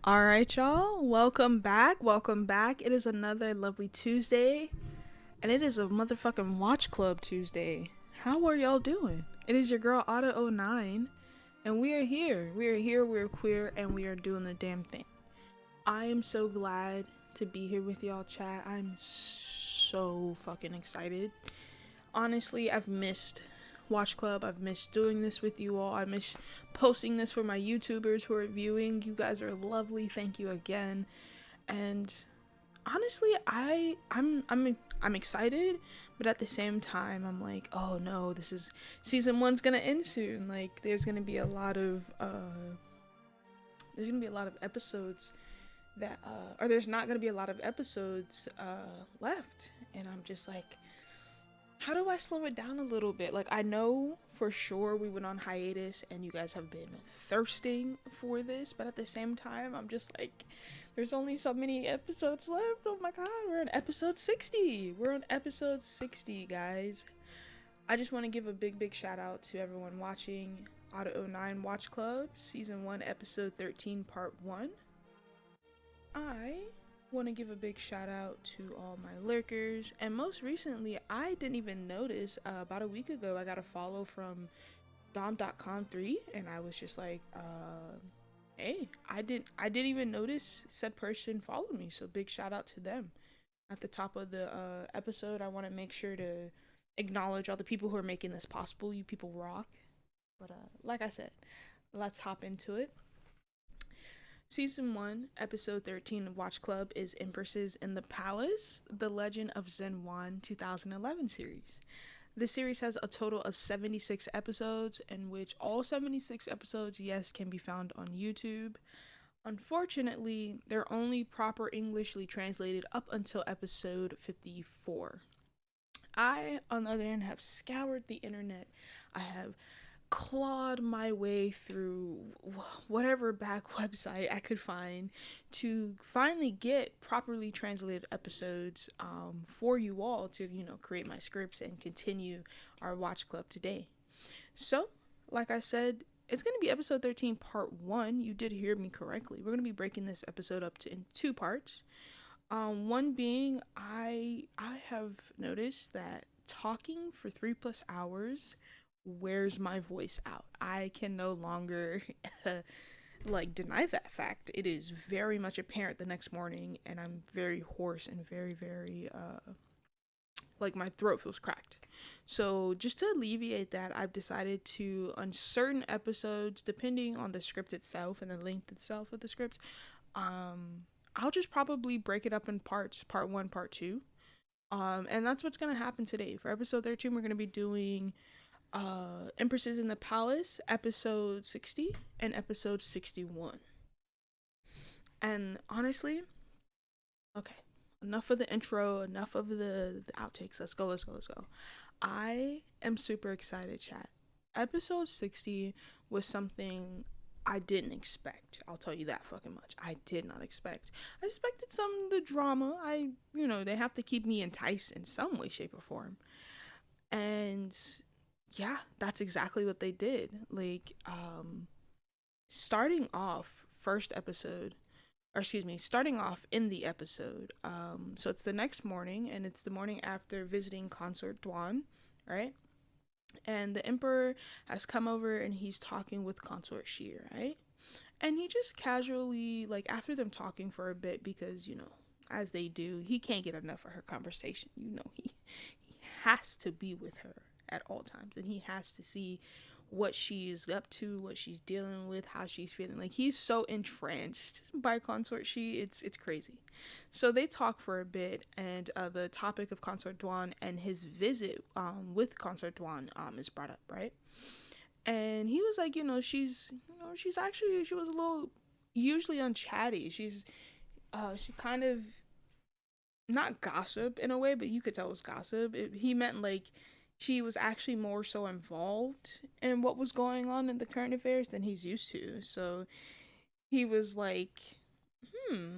All right, y'all. Welcome back. Welcome back. It is another lovely Tuesday, and it is a motherfucking Watch Club Tuesday. How are y'all doing? It is your girl Auto09, and we are here. We are here. We are queer, and we are doing the damn thing. I am so glad to be here with y'all, chat. I'm so fucking excited. Honestly, I've missed Watch Club. I've missed doing this with you all. I miss posting this for my YouTubers who are viewing. You guys are lovely. Thank you again. And honestly, I'm excited, but at the same time, I'm like, oh no, this is season one's gonna end soon. Like, there's gonna be a lot of episodes that or there's not gonna be a lot of episodes left, and I'm just like, how do I slow it down a little bit? Like, I know for sure we went on hiatus and you guys have been thirsting for this, but at the same time, I'm just like, there's only so many episodes left. Oh my god, we're on episode 60. We're on episode 60, guys. I just want to give a big shout out to everyone watching Auto09 Watch Club, Season 1, Episode 13, Part 1. I want to give a big shout out to all my lurkers, and most recently I didn't even notice, about a week ago I got a follow from dom.com3, and I was just like, hey, I didn't even notice said person followed me, so big shout out to them. At the top of the episode, I want to make sure to acknowledge all the people who are making this possible. You people rock. But like I said, let's hop into it. Season 1, Episode 13 of Watch Club is Empresses in the Palace, the Legend of Zhen Huan 2011 series. The series has a total of 76 episodes, in which all 76 episodes, yes, can be found on YouTube. Unfortunately, they're only proper Englishly translated up until episode 54. I, on the other hand, have scoured the internet. I have clawed my way through whatever back website I could find to finally get properly translated episodes for you all to, create my scripts and continue our watch club today. So, like I said, it's going to be episode 13, part 1. You did hear me correctly. We're going to be breaking this episode up in two parts. One being, I have noticed that talking for 3+ hours wears my voice out. I can no longer like deny that fact. It is very much apparent the next morning, and I'm very hoarse and very like my throat feels cracked. So just to alleviate that, I've decided to, on certain episodes, depending on the script itself and the length itself of the script, I'll just probably break it up in parts, part 1, part 2. And that's what's gonna happen today. For episode 13, we're gonna be doing Empresses in the Palace, episode 60 and episode 61. And honestly, okay, enough of the intro, enough of the outtakes. Let's go. I am super excited, chat. Episode 60 was something I didn't expect. I'll tell you that fucking much. I did not expect. I expected some of the drama. They have to keep me enticed in some way, shape, or form. And yeah, that's exactly what they did. Like, starting off first episode, or excuse me, starting off in the episode. So it's the next morning, and it's the morning after visiting Consort Duan, right? And the emperor has come over, and he's talking with Consort Shi, right? And he just casually, like, after them talking for a bit, because as they do, he can't get enough of her conversation. He has to be with her at all times, and he has to see what she's up to, what she's dealing with, how she's feeling. Like, he's so entranced by Consort Shi, it's crazy. So they talk for a bit, and the topic of Consort Duan and his visit with Consort Duan is brought up, right? And he was like, she was a little usually unchatty. She kind of, not gossip in a way, but you could tell it was gossip. He meant like she was actually more so involved in what was going on in the current affairs than he's used to. So he was like,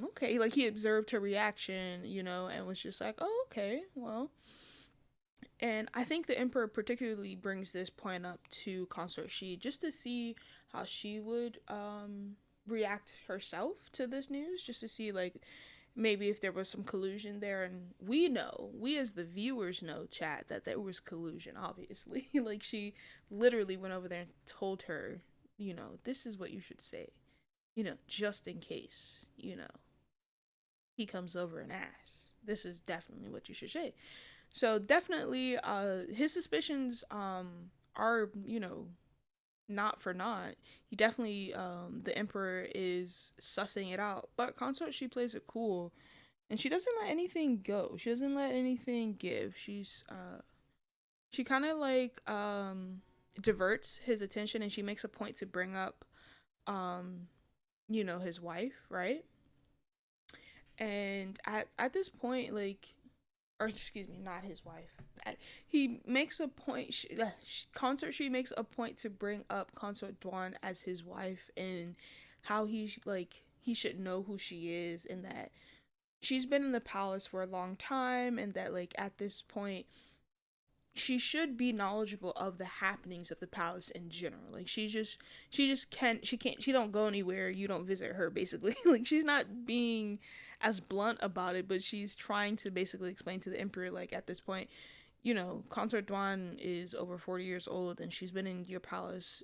okay. Like, he observed her reaction, and was just like, oh, okay, well. And I think the Emperor particularly brings this point up to Consort Shi just to see how she would react herself to this news just to see like maybe if there was some collusion there. And we as the viewers know, chat, that there was collusion, obviously. Like she literally went over there and told her, this is what you should say, just in case, he comes over and asks. This is definitely what you should say. So definitely his suspicions are, not for naught. He definitely the emperor is sussing it out. But consort, she plays it cool, and she doesn't let anything go. She doesn't let anything give. She kind of like diverts his attention, and she makes a point to bring up um his wife, right? And at this point, like, or excuse me, not his wife. He makes a point. Consort, she makes a point to bring up Consort Duan as his wife, and how he should know who she is, and that she's been in the palace for a long time, and that like at this point she should be knowledgeable of the happenings of the palace in general. Like she don't go anywhere you don't visit her, basically. Like she's not being as blunt about it, but she's trying to basically explain to the emperor, like, at this point, Consort Duan is over 40 years old, and she's been in your palace,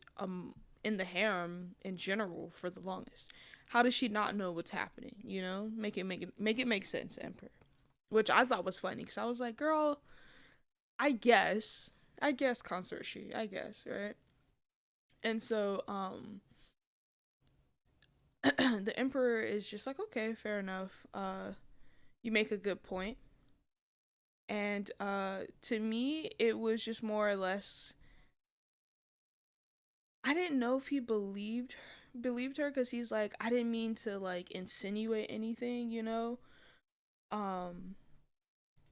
in the harem in general, for the longest. How does she not know what's happening? Make it make sense, emperor. Which I thought was funny, because I was like, girl, I guess consort she, I guess, right? And so the emperor is just like, okay, fair enough. You make a good point. And to me, it was just more or less, I didn't know if he believed her, because he's like, I didn't mean to like insinuate anything, um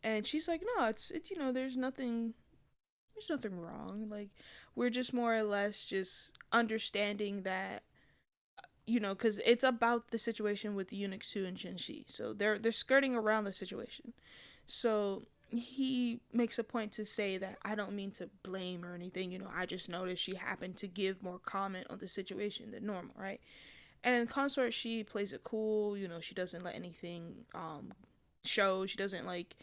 and she's like, no, it's there's nothing wrong. Like, we're just more or less just understanding that, because it's about the situation with Eunuch Su and Jinshi. So they're skirting around the situation. So he makes a point to say that I don't mean to blame or anything. I just noticed she happened to give more comment on the situation than normal, right? And consort, she plays it cool. She doesn't let anything show. She doesn't like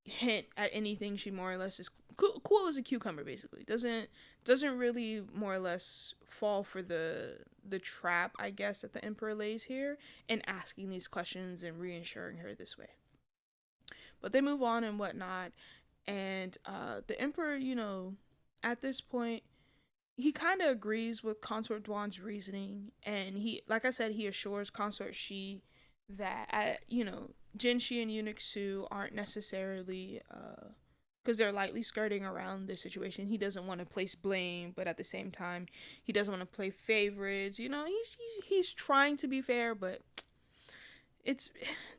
hint at anything. She more or less is cool as a cucumber, basically. Doesn't really more or less fall for the trap, I guess, that the emperor lays here, and asking these questions and reassuring her this way. But they move on and whatnot, and the emperor, at this point, he kind of agrees with Consort Duan's reasoning, and he, like I said, he assures Consort Shi that, Jin Shi and Eunuch Su aren't necessarily, because they're lightly skirting around the situation. He doesn't want to place blame, but at the same time, he doesn't want to play favorites. He's trying to be fair, but it's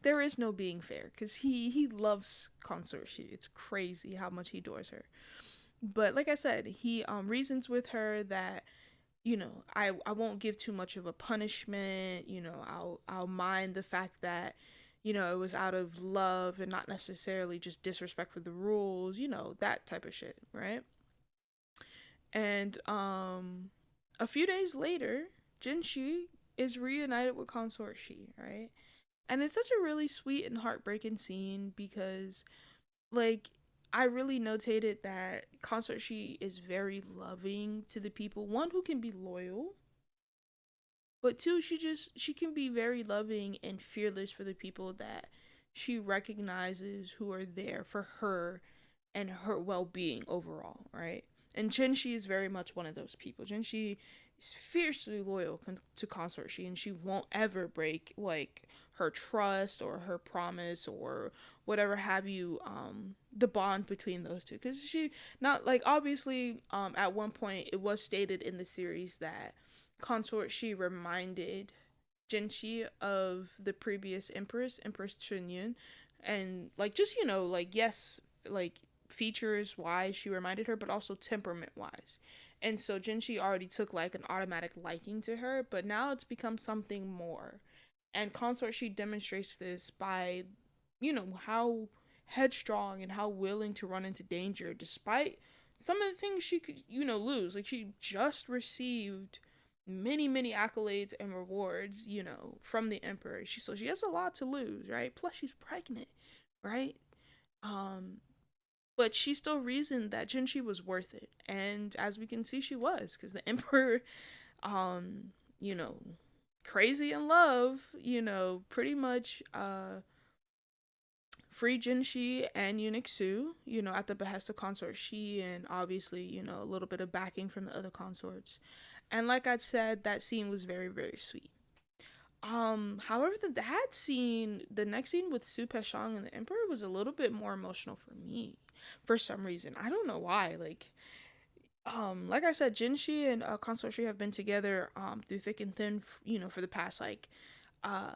there is no being fair, because he loves Consort Shi. It's crazy how much he adores her. But like I said, he reasons with her that, I won't give too much of a punishment. I'll mind the fact that, it was out of love and not necessarily just disrespect for the rules. That type of shit, right? And a few days later, Jinshi is reunited with Consort Shi, right? And it's such a really sweet and heartbreaking scene, because, like, I really notated that Consort Shi is very loving to the people. One, who can be loyal, but two, she can be very loving and fearless for the people that she recognizes who are there for her and her well-being overall, right? And Jinshi is very much one of those people. Jinshi is fiercely loyal to Consort Shi, and she won't ever break like her trust or her promise or whatever have you, the bond between those two, because she, not like, obviously, at one point it was stated in the series that Consort Shi reminded Jinshi of the previous Empress Chunyun, and like, just, like, yes, like, features wise she reminded her, but also temperament wise. And so Jinshi already took like an automatic liking to her, but now it's become something more. And Consort, she demonstrates this by, how headstrong and how willing to run into danger despite some of the things she could, lose. Like, she just received many, many accolades and rewards, from the emperor. She has a lot to lose, right? Plus she's pregnant, right? Um, but she still reasoned that Jinshi was worth it, and as we can see, she was, because the emperor, um, you know, crazy in love, pretty much free Jinshi and Eunuch Su, at the behest of Consort Shi, and obviously, a little bit of backing from the other consorts. And like I said, that scene was very, very sweet. However, the next scene with Su Peshang and the Emperor was a little bit more emotional for me, for some reason. I don't know why. Like I said, Jinshi and Consort Shi have been together through thick and thin, for the past uh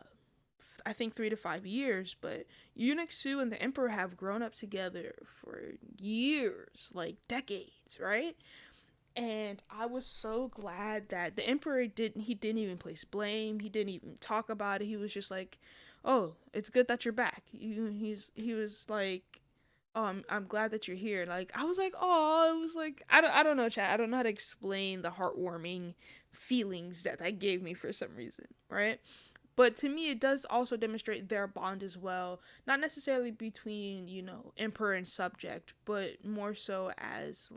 I think 3 to 5 years, but Eunuch Su and the Emperor have grown up together for years, like decades, right? And I was so glad that the Emperor didn't even place blame. He didn't even talk about it. He was just like, "Oh, it's good that you're back." He was like, "Oh, I'm glad that you're here." Like I was like, "Oh," it was like I don't know, chat. I don't know how to explain the heartwarming feelings that gave me for some reason, right? But to me, it does also demonstrate their bond as well. Not necessarily between, emperor and subject, but more so as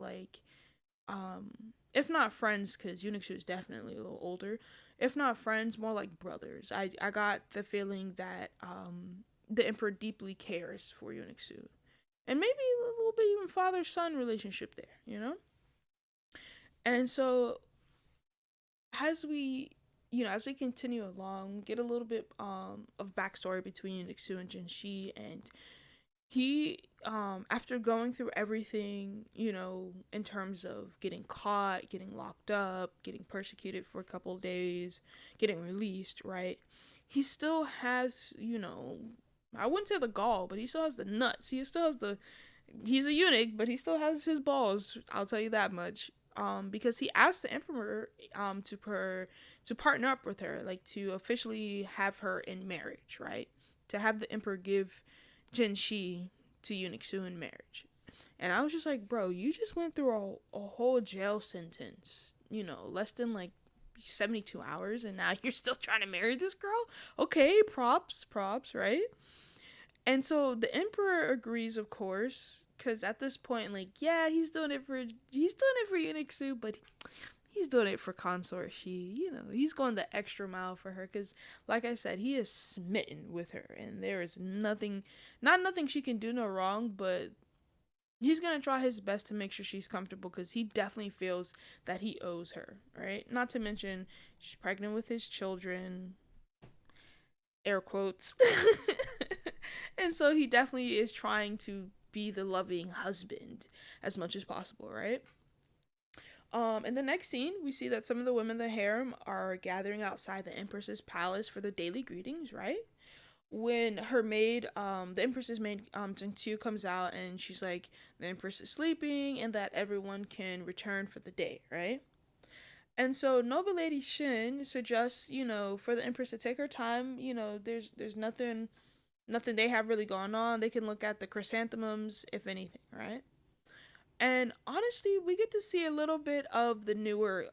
if not friends, because Unixu is definitely a little older. If not friends, more like brothers. I got the feeling that the emperor deeply cares for Unixu, and maybe a little bit even father son relationship there. And so as we continue along, get a little bit of backstory between Xu and Jinshi, and he after going through everything, in terms of getting caught, getting locked up, getting persecuted for a couple of days, getting released, right? He still has, I wouldn't say the gall, but he still has the nuts. He still has the he's a eunuch, but he still has his balls. I'll tell you that much. Because he asked the emperor to partner up with her, like to officially have her in marriage, right? To have the emperor give Jin Shi to Eunuch Su in marriage. And I was just like, bro, you just went through a whole jail sentence, less than like 72 hours, and now you're still trying to marry this girl? Okay, props, right? And so the emperor agrees, of course, because at this point, like, yeah, he's doing it for Eunuch Su, but he's doing it for Consort Shi. He's going the extra mile for her, because, like I said, he is smitten with her, and there is nothing, not nothing she can do no wrong, but he's gonna try his best to make sure she's comfortable, because he definitely feels that he owes her, right? Not to mention she's pregnant with his children, air quotes. And so he definitely is trying to be the loving husband as much as possible, right? In the next scene, we see that some of the women in the harem are gathering outside the Empress's palace for the daily greetings, right? When her maid, the Empress's maid, Zhengqiu comes out, and she's like, the Empress is sleeping and that everyone can return for the day, right? And so Noble Lady Shin suggests, for the Empress to take her time. There's nothing they have really going on. They can look at the chrysanthemums, if anything, right? And honestly, we get to see a little bit of the newer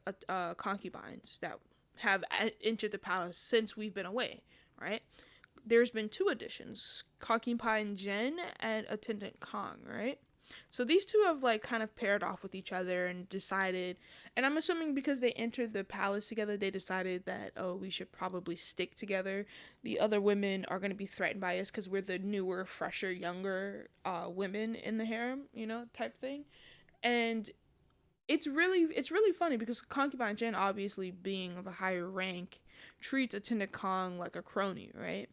concubines that have entered the palace since we've been away, right? There's been two additions, concubine Jen and attendant Kong, right? So these two have like kind of paired off with each other and decided, and I'm assuming because they entered the palace together, they decided that, oh, we should probably stick together. The other women are going to be threatened by us because we're the newer, fresher, younger women in the harem, type thing. And it's really funny because concubine Jen, obviously being of a higher rank, treats attendant Kong like a crony, right?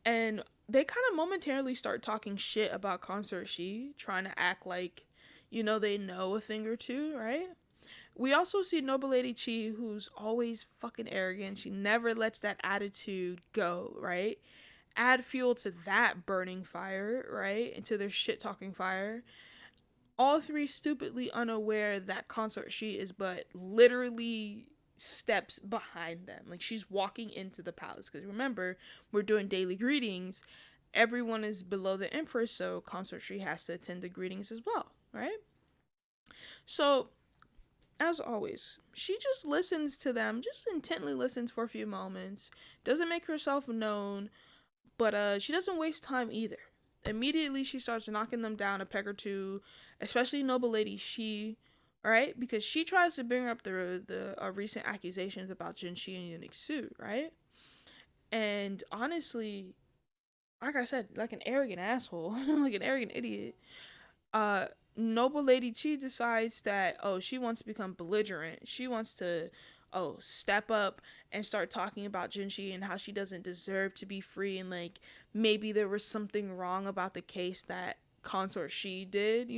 And they kind of momentarily start talking shit about Consort Shi, trying to act like, they know a thing or two, right? We also see Noble Lady Chi, who's always fucking arrogant. She never lets that attitude go, right? Add fuel to that burning fire, right? Into their shit talking fire. All three stupidly unaware that Consort Shi is but literally steps behind them. Like she's walking into the palace. Because remember, we're doing daily greetings. Everyone is below the Empress, so Consort Shi has to attend the greetings as well, right? So as always, she just listens to them, just intently listens for a few moments, doesn't make herself known, but she doesn't waste time either. Immediately she starts knocking them down a peg or two, especially Noble Lady Shi, right? Because she tries to bring up the recent accusations about Jin Shi and Eunuch Su, right? And honestly, like I said, like an arrogant asshole, like an arrogant idiot, uh Noble Lady Chi decides that, oh, she wants to become belligerent. She wants to, oh, step up and start talking about Jinshi and how she doesn't deserve to be free, and like maybe there was something wrong about the case that Consort Shi did,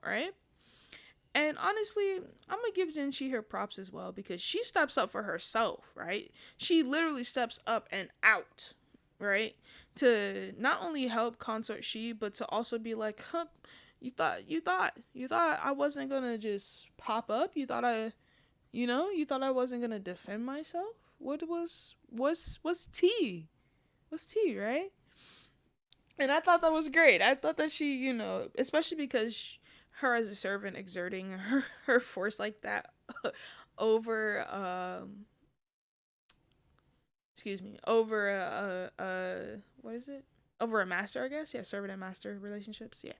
right? And honestly, I'm gonna give Jinshi her props as well, because she steps up for herself, right? She literally steps up and out, right? To not only help Consort Shi, but to also be like, huh, you thought I wasn't gonna just pop up? You thought I wasn't gonna defend myself? What's tea? What's tea, right? And I thought that was great. I thought that she, especially because her as a servant exerting her force like that over, excuse me, over what is it? Over a master, I guess. Yeah, servant and master relationships. Yeah,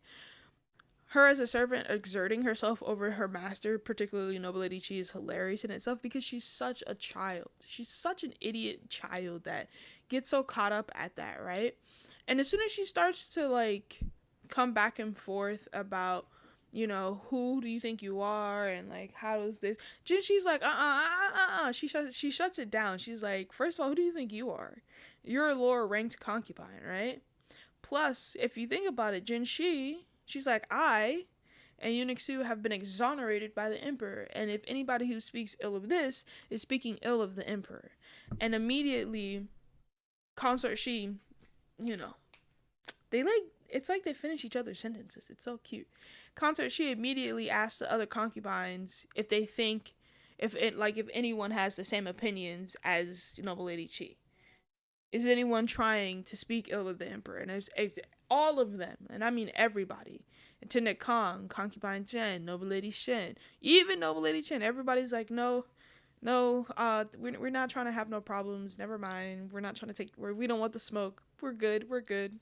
her as a servant exerting herself over her master, particularly Noble Lady Chi, is hilarious in itself, because she's such a child. She's such an idiot child that gets so caught up at that, right? And as soon as she starts to like come back and forth about, who do you think you are, and like how does this, she's like, she shuts it down. She's like, first of all, who do you think you are? You're a lower ranked concubine, right? Plus, if you think about it, she's like, I and Eunuch Su have been exonerated by the Emperor, and if anybody who speaks ill of this is speaking ill of the Emperor. And immediately, Consort Shi, you know, it's like they finish each other's sentences. It's so cute. Consort Shi immediately asks the other concubines if they think, if anyone has the same opinions as Noble Lady Chi. Is anyone trying to speak ill of the Emperor? And it's all of them, and I mean everybody. Attendant Kong, Concubine Jen, Noble Lady Shen, even Noble Lady Chen. Everybody's like, no, no, we're not trying to have no problems. Never mind. We're not trying to we don't want the smoke. We're good. We're good.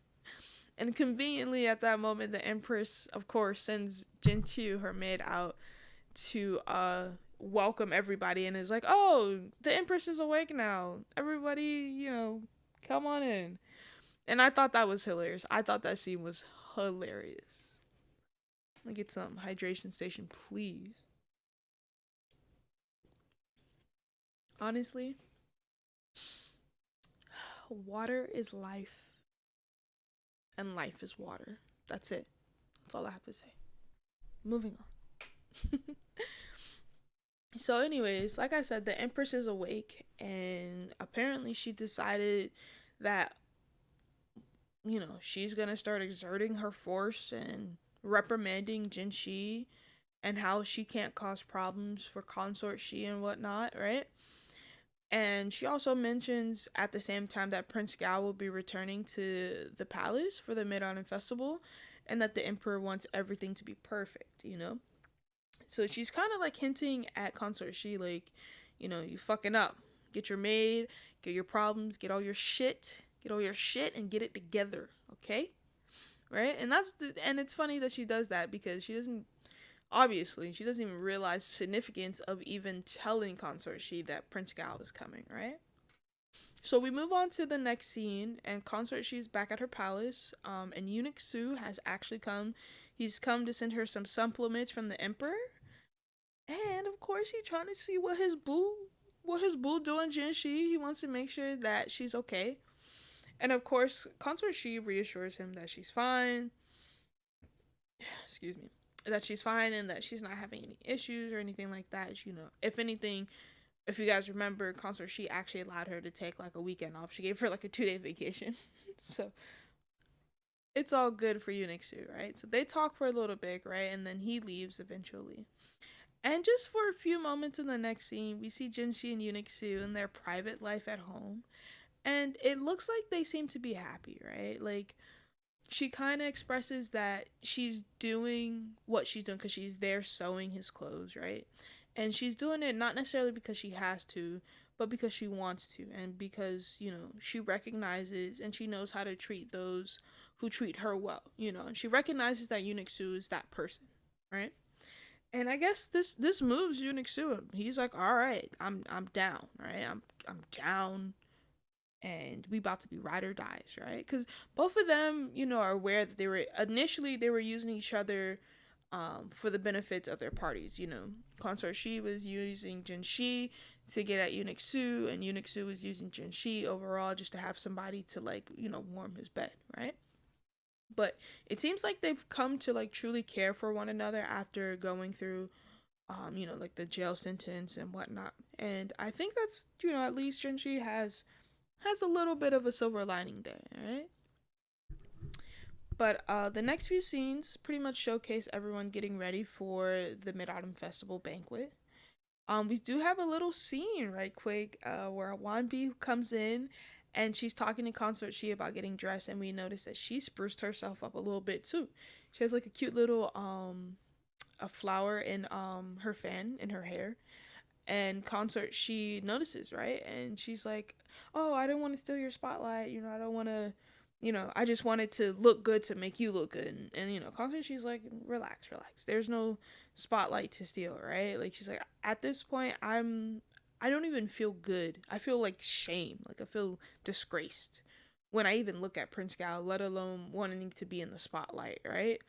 And conveniently at that moment, the Empress, of course, sends Jin Qiu, her maid, out to welcome everybody, and is like, oh, the Empress is awake now. Everybody, come on in. And I thought that was hilarious. I thought that scene was hilarious. Let me get some hydration station, please. Honestly, water is life, and life is water. That's it. That's all I have to say. Moving on. So, anyways, like I said, the Empress is awake, and apparently she decided that, she's gonna start exerting her force and reprimanding Jin Shi and how she can't cause problems for Consort Shi and whatnot, right? And she also mentions at the same time that Prince Gao will be returning to the palace for the Mid-Autumn Festival, and that the Emperor wants everything to be perfect. So she's kind of like hinting at Consort Shi, like, you fucking up. Get your maid, get your problems, get all your shit, and get it together, okay? Right? And it's funny that she does that, because she doesn't even realize the significance of even telling Consort Shi that Prince Gao is coming, right? So we move on to the next scene, and Consort Shi's back at her palace, and Eunuch Su has actually come. He's come to send her some supplements from the Emperor, and of course he's trying to see what his boo doing, Jin Shi. He wants to make sure that she's okay. And of course, Consort Shi reassures him that she's fine. Excuse me. That she's fine, and that she's not having any issues or anything like that. If anything, if you guys remember, Consort Shi actually allowed her to take like a weekend off. She gave her like a 2-day vacation. So it's all good for Eunuch Su, right? So they talk for a little bit, right? And then he leaves eventually. And just for a few moments in the next scene, we see Jinshi and Eunuch Su in their private life at home. And it looks like they seem to be happy, right? Like, she kind of expresses that she's doing what she's doing because she's there sewing his clothes, right? And she's doing it not necessarily because she has to, but because she wants to, and because, she recognizes and she knows how to treat those who treat her well, and she recognizes that Eunuch Su is that person, right? And I guess this moves Eunuch Su. He's like, all right, I'm down, right? I'm down, and we about to be ride or dies, right? Because both of them, are aware that they were using each other for the benefits of their parties. Consort Shi was using Jin Shi to get at Eunuch Su, and Eunuch Su was using Jin Shi overall just to have somebody to, like, warm his bed, right? But it seems like they've come to, like, truly care for one another after going through like the jail sentence and whatnot. And I think that's, at least Jin Shi has a little bit of a silver lining there, right? But the next few scenes pretty much showcase everyone getting ready for the Mid Autumn Festival banquet. We do have a little scene right quick where Wanbi comes in and she's talking to Consort Shi about getting dressed, and we notice that she spruced herself up a little bit too. She has like a cute little a flower in her fan in her hair, and Consort Shi notices, right? And she's like, "Oh, I don't want to steal your spotlight. I don't want to, I just wanted to look good to make you look good." And Consort Shi's like, "Relax, relax. There's no spotlight to steal, right?" Like, she's like, "At this point, I don't even feel good. I feel like shame. Like, I feel disgraced when I even look at Prince Gao, let alone wanting to be in the spotlight, right?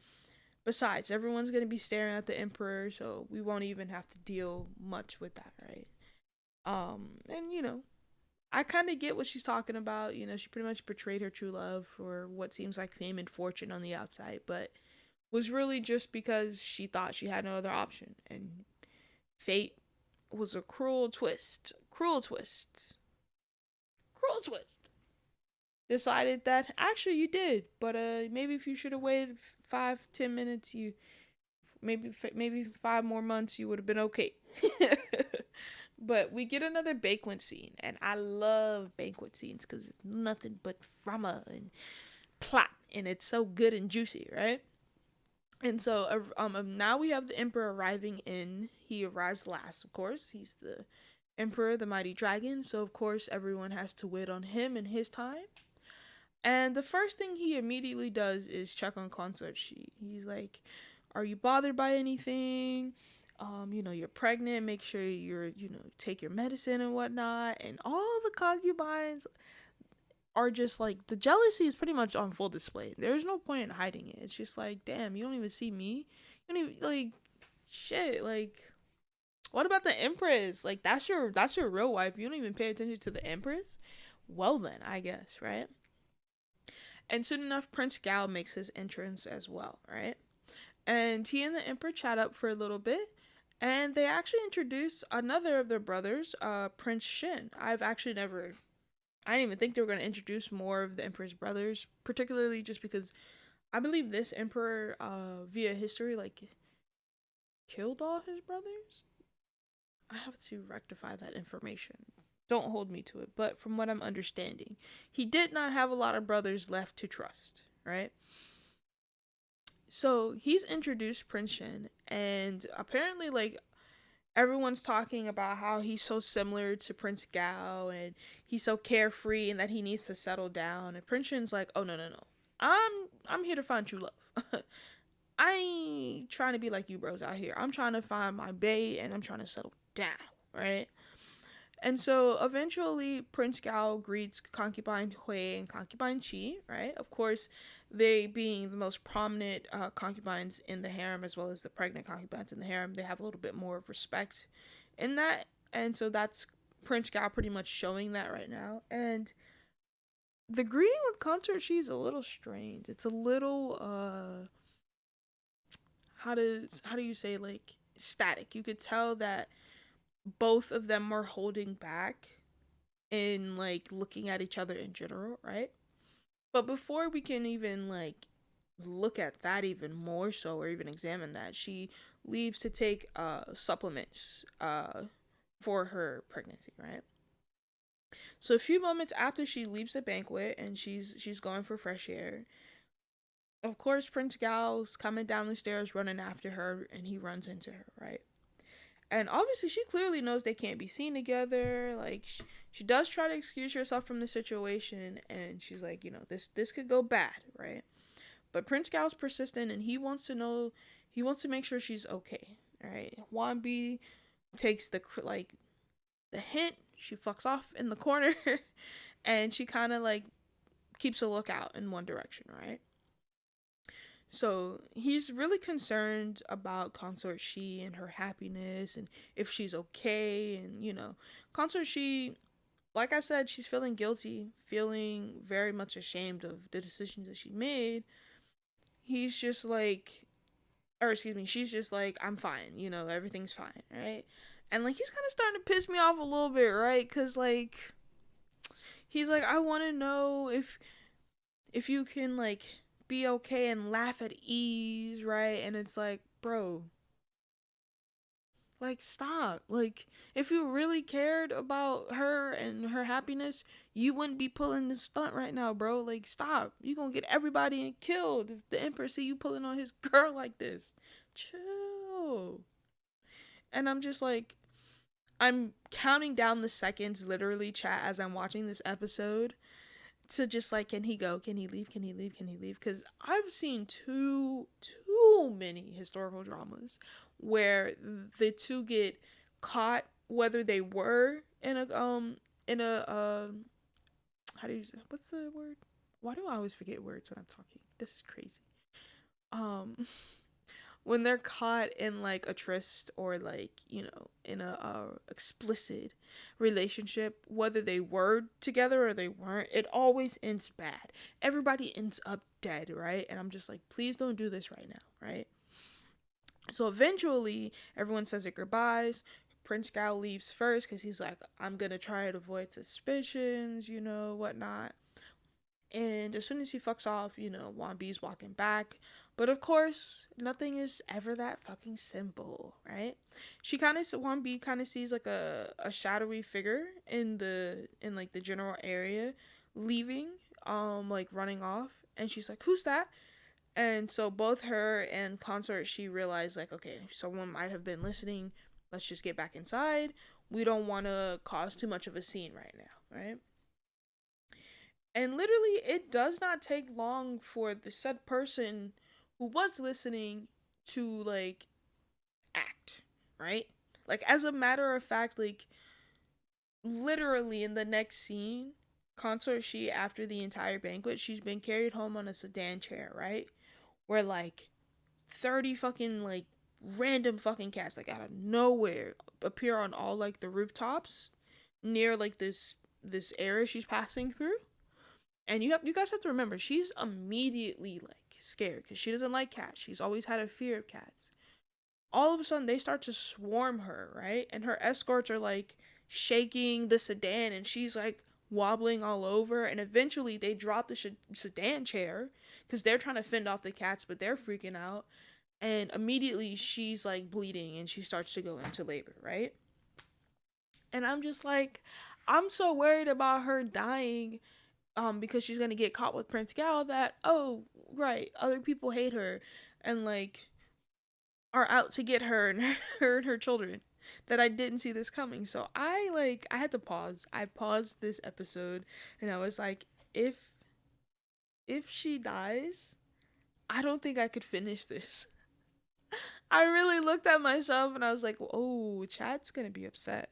Besides, everyone's going to be staring at the emperor, so we won't even have to deal much with that, right? And I kind of get what she's talking about. She pretty much betrayed her true love for what seems like fame and fortune on the outside, but was really just because she thought she had no other option. And fate was a cruel twist. Cruel twist. Cruel twist. Decided that actually you did, but maybe if you should have waited 5-10 minutes, you maybe 5 more months, you would have been okay. But we get another banquet scene, and I love banquet scenes because it's nothing but drama and plot, and it's so good and juicy, right? And so now we have the emperor arriving in. He arrives last, of course. He's the emperor, the mighty dragon. So of course everyone has to wait on him in his time. And the first thing he immediately does is check on Consort Shi. He's like, "Are you bothered by anything? You're pregnant. Make sure take your medicine and whatnot." And all the concubines are just like, the jealousy is pretty much on full display. There's no point in hiding it. It's just like, damn, you don't even see me. You don't even, like, shit. Like, what about the Empress? Like, that's your real wife. You don't even pay attention to the Empress. Well then, I guess, right? And soon enough, Prince Gao makes his entrance as well, right? And he and the Emperor chat up for a little bit. And they actually introduce another of their brothers, Prince Shin. I didn't even think they were going to introduce more of the Emperor's brothers, particularly just because I believe this Emperor, via history, like, killed all his brothers. I have to rectify that information. Don't hold me to it, but from what I'm understanding, he did not have a lot of brothers left to trust, right? So he's introduced Prince Shin, and apparently, like, everyone's talking about how he's so similar to Prince Gao, and he's so carefree, and that he needs to settle down. And Prince Shin's like, "Oh, no, no, no. I'm here to find true love. I ain't trying to be like you bros out here. I'm trying to find my bae, and I'm trying to settle down, right?" And so eventually Prince Gao greets concubine Hui and concubine Qi, right? Of course, they being the most prominent concubines in the harem, as well as the pregnant concubines in the harem, they have a little bit more of respect in that. And so that's Prince Gao pretty much showing that right now. And the greeting with Consort Shi is a little strange. It's a little how do you say, like, static. You could tell that both of them are holding back in, like, looking at each other in general, right? But before we can even, like, look at that even more so, or even examine that, she leaves to take supplements for her pregnancy, right? So a few moments after she leaves the banquet and she's going for fresh air, of course Prince Gao's coming down the stairs running after her, and he runs into her, right? And obviously she clearly knows they can't be seen together. Like she does try to excuse herself from the situation, and she's like, this could go bad, right? But Prince Gao's persistent, and he wants to know, he wants to make sure she's okay. All right, Huan B takes the hint. She fucks off in the corner, and she kind of like keeps a lookout in one direction, right? So he's really concerned about Consort Shi and her happiness and if she's okay. And, Consort Shi, like I said, she's feeling guilty, feeling very much ashamed of the decisions that she made. He's just like, or excuse me, she's just like, I'm fine, everything's fine, right? And like, he's kind of starting to piss me off a little bit, right? Because like, he's like, I want to know if you can like be okay and laugh at ease, right? And it's like, bro, like stop. Like if you really cared about her and her happiness, you wouldn't be pulling this stunt right now, bro. Like stop. You gonna get everybody killed if the Emperor see you pulling on his girl like this. Chill. And I'm just like, I'm counting down the seconds, literally, chat, as I'm watching this episode, to just like, can he go, can he leave, can he leave, can he leave? Because I've seen too many historical dramas where the two get caught, whether they were in a how do you, what's the word, why do I always forget words when I'm talking, this is crazy, um when they're caught in like a tryst or like in a explicit relationship, whether they were together or they weren't, it always ends bad. Everybody ends up dead, right? And I'm just like, please don't do this right now, right? So eventually everyone says their goodbyes. Prince Gao leaves first because he's like, I'm gonna try to avoid suspicions, whatnot. And as soon as he fucks off, Wan B's walking back. But of course, nothing is ever that fucking simple, right? Wan B kind of sees like a shadowy figure in like the general area, leaving, like running off, and she's like, "Who's that?" And so both her and Consort, she realized like, okay, someone might have been listening. Let's just get back inside. We don't want to cause too much of a scene right now, right? And literally, it does not take long for the said person who was listening to, like, act, right? Like, as a matter of fact, like, literally in the next scene, Consort Shi, after the entire banquet, she's been carried home on a sedan chair, right? Where, like, 30 fucking, like, random fucking cats, like, out of nowhere appear on all, like, the rooftops near, like, this area she's passing through. And you guys have to remember, she's immediately like scared because she doesn't like cats. She's always had a fear of cats. All of a sudden, they start to swarm her, right? And her escorts are like shaking the sedan, and she's like wobbling all over. And eventually, they drop the sedan chair because they're trying to fend off the cats, but they're freaking out. And immediately, she's like bleeding, and she starts to go into labor, right? And I'm just like, I'm so worried about her dying because she's gonna get caught with Prince Gao, that, oh right, other people hate her and like are out to get her and her children, that I didn't see this coming. So I had to pause. I paused this episode and I was like, if she dies, I don't think I could finish this. I really looked at myself and I was like, oh, Chad's gonna be upset,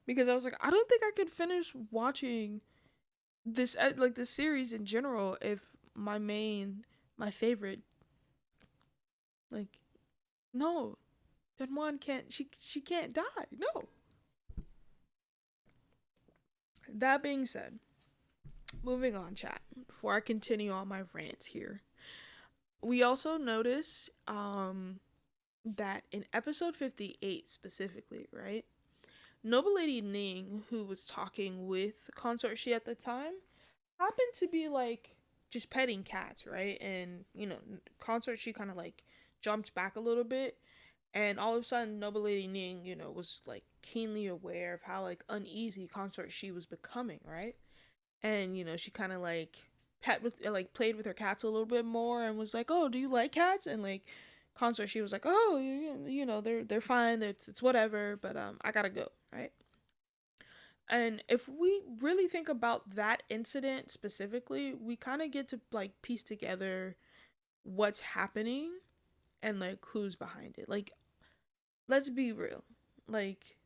because I was like, I don't think I could finish watching this, like the series in general, if my favorite, like, no, Zhen Huan can't, she can't die, no. That being said, moving on, chat, before I continue on my rants here, we also notice that in episode 58 specifically, right, Noble Lady Ning, who was talking with Consort Shi at the time, happened to be like just petting cats, right? And Consort, she kind of like jumped back a little bit, and all of a sudden, Noble Lady Ning, was like keenly aware of how like uneasy Consort Shi was becoming, right? And she kind of like played with her cats a little bit more, and was like, "Oh, do you like cats?" And like Consort Shi was like, oh, they're fine, it's whatever, but I gotta go, right? And if we really think about that incident specifically, we kind of get to like piece together what's happening and like who's behind it. Like, let's be real. Like,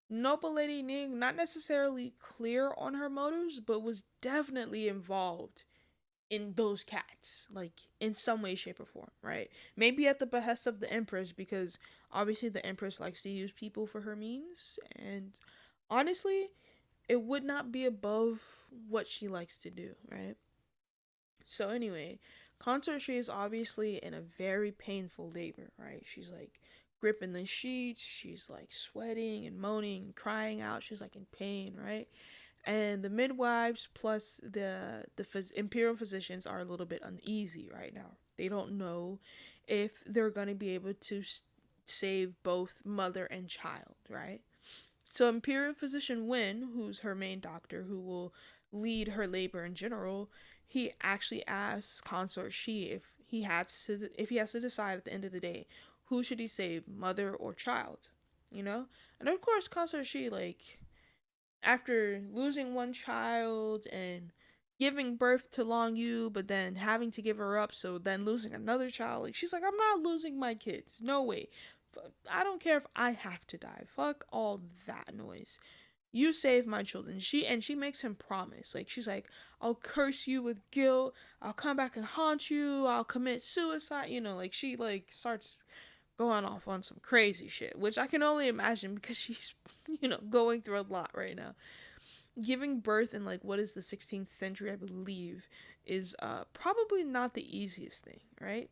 Noble Lady Ning, not necessarily clear on her motives, but was definitely involved in those cats, like in some way, shape, or form, right? Maybe at the behest of the Empress, because obviously the Empress likes to use people for her means, and honestly, it would not be above what she likes to do, right? So anyway, Consort She is obviously in a very painful labor, right? She's like gripping the sheets, she's like sweating and moaning and crying out, she's like in pain, right? And the midwives plus the imperial physicians are a little bit uneasy right now. They don't know if they're going to be able to save both mother and child, right? So Imperial Physician Wen, who's her main doctor, who will lead her labor in general, he actually asks Consort Shi if he has to decide at the end of the day who should he save, mother or child, you know. And of course, Consort Shi, like, after losing one child and giving birth to Long Yu, but then having to give her up, so then losing another child, like, she's like, I'm not losing my kids, no way. But I don't care if I have to die. Fuck all that noise. You save my children. She makes him promise. Like, she's like, I'll curse you with guilt. I'll come back and haunt you. I'll commit suicide. Like, she like starts going off on some crazy shit, which I can only imagine because she's going through a lot right now. Giving birth in like what is the 16th century, I believe, is probably not the easiest thing, right?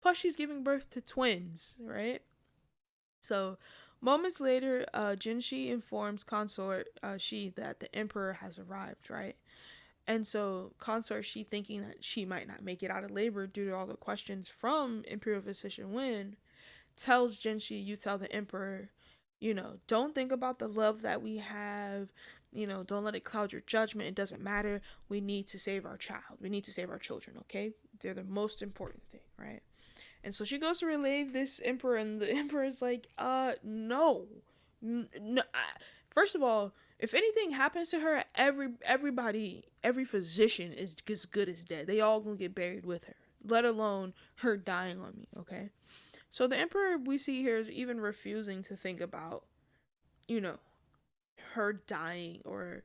Plus, she's giving birth to twins, right? So, moments later, Jinshi informs Consort Shi that the Emperor has arrived, right? And so, Consort Shi, thinking that she might not make it out of labor due to all the questions from Imperial Physician Wen, tells Jinshi, you tell the Emperor, don't think about the love that we have, don't let it cloud your judgment. It doesn't matter. We need to save our child. We need to save our children, okay? They're the most important thing, right? And so she goes to relieve this emperor, and the emperor is like, no. No. First of all, if anything happens to her, every physician is as good as dead. They all gonna get buried with her, let alone her dying on me, okay? So the emperor we see here is even refusing to think about, you know, her dying or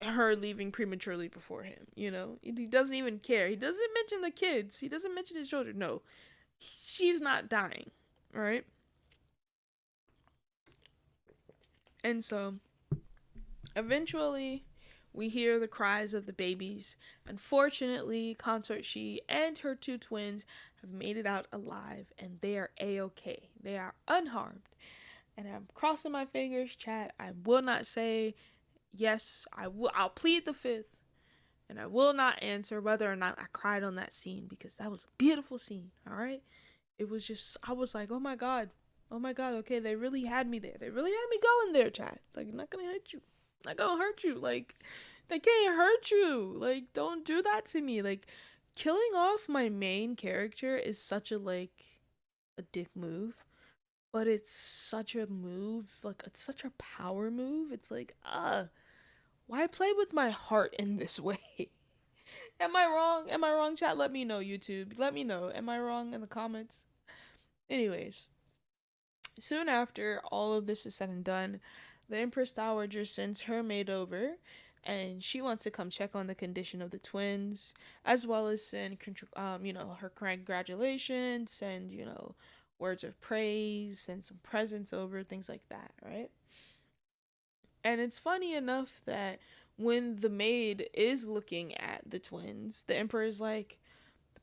her leaving prematurely before him, He doesn't even care. He doesn't mention the kids. He doesn't mention his children. No, she's not dying, right? And so eventually we hear the cries of the babies. Unfortunately, Consort Shi and her two twins have made it out alive, and they are a-okay. They are unharmed. And I'm crossing my fingers, chat. I will not say yes. I'll plead the fifth, and I will not answer whether or not I cried on that scene, because that was a beautiful scene. All right, it was just, I was like, oh my god, okay, they really had me there. They really had me going there, chat. Like, I'm not gonna hurt you. Not gonna hurt you. Like, they can't hurt you. Like, don't do that to me. Like, killing off my main character is such a, like, a dick move. But it's such a move. Like, it's such a power move. It's like, why play with my heart in this way? Am I wrong? Am I wrong, chat? Let me know, YouTube. Let me know. Am I wrong in the comments? Anyways, soon after all of this is said and done, the Empress Dowager sends her maid over, and she wants to come check on the condition of the twins, as well as send, her congratulations, send, words of praise, send some presents over, things like that, right? And it's funny enough that when the maid is looking at the twins, the Emperor is like,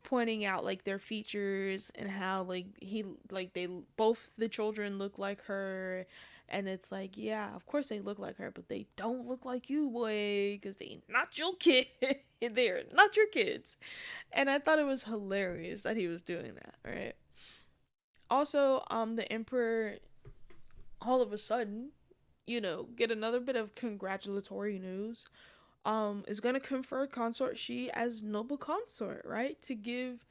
pointing out like their features and how they both the children look like her, and it's like, yeah, of course they look like her, but they don't look like you, boy, because they not your kid. They're not your kids. And I thought it was hilarious that he was doing that, right? Also, the Emperor all of a sudden, get another bit of congratulatory news, is going to confer Consort Shi as noble consort, right? To give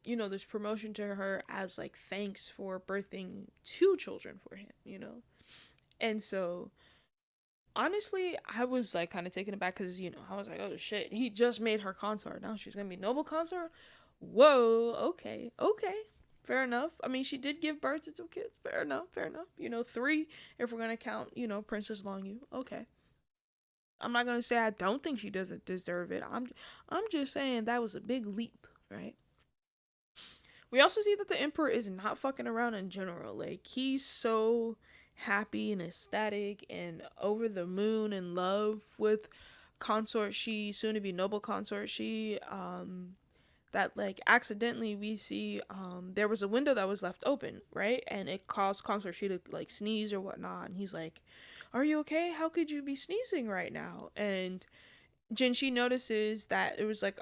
there's promotion to her as like thanks for birthing two children for him. And so honestly, I was like kind of taken aback because I was like, oh shit, he just made her consort. Now she's gonna be noble consort. Whoa, okay, okay, fair enough. I mean, she did give birth to two kids. Fair enough, fair enough. Three if we're gonna count, Princess Longyu. Okay, I'm not gonna say I don't think she doesn't deserve it. I'm just saying that was a big leap, right? We also see that the Emperor is not fucking around in general. Like, he's so happy and ecstatic and over the moon in love with consort she, soon to be noble consort she, that like accidentally we see there was a window that was left open, right? And it caused consort she to like sneeze or whatnot. And he's like, are you okay? How could you be sneezing right now? And Jinshi notices that it was like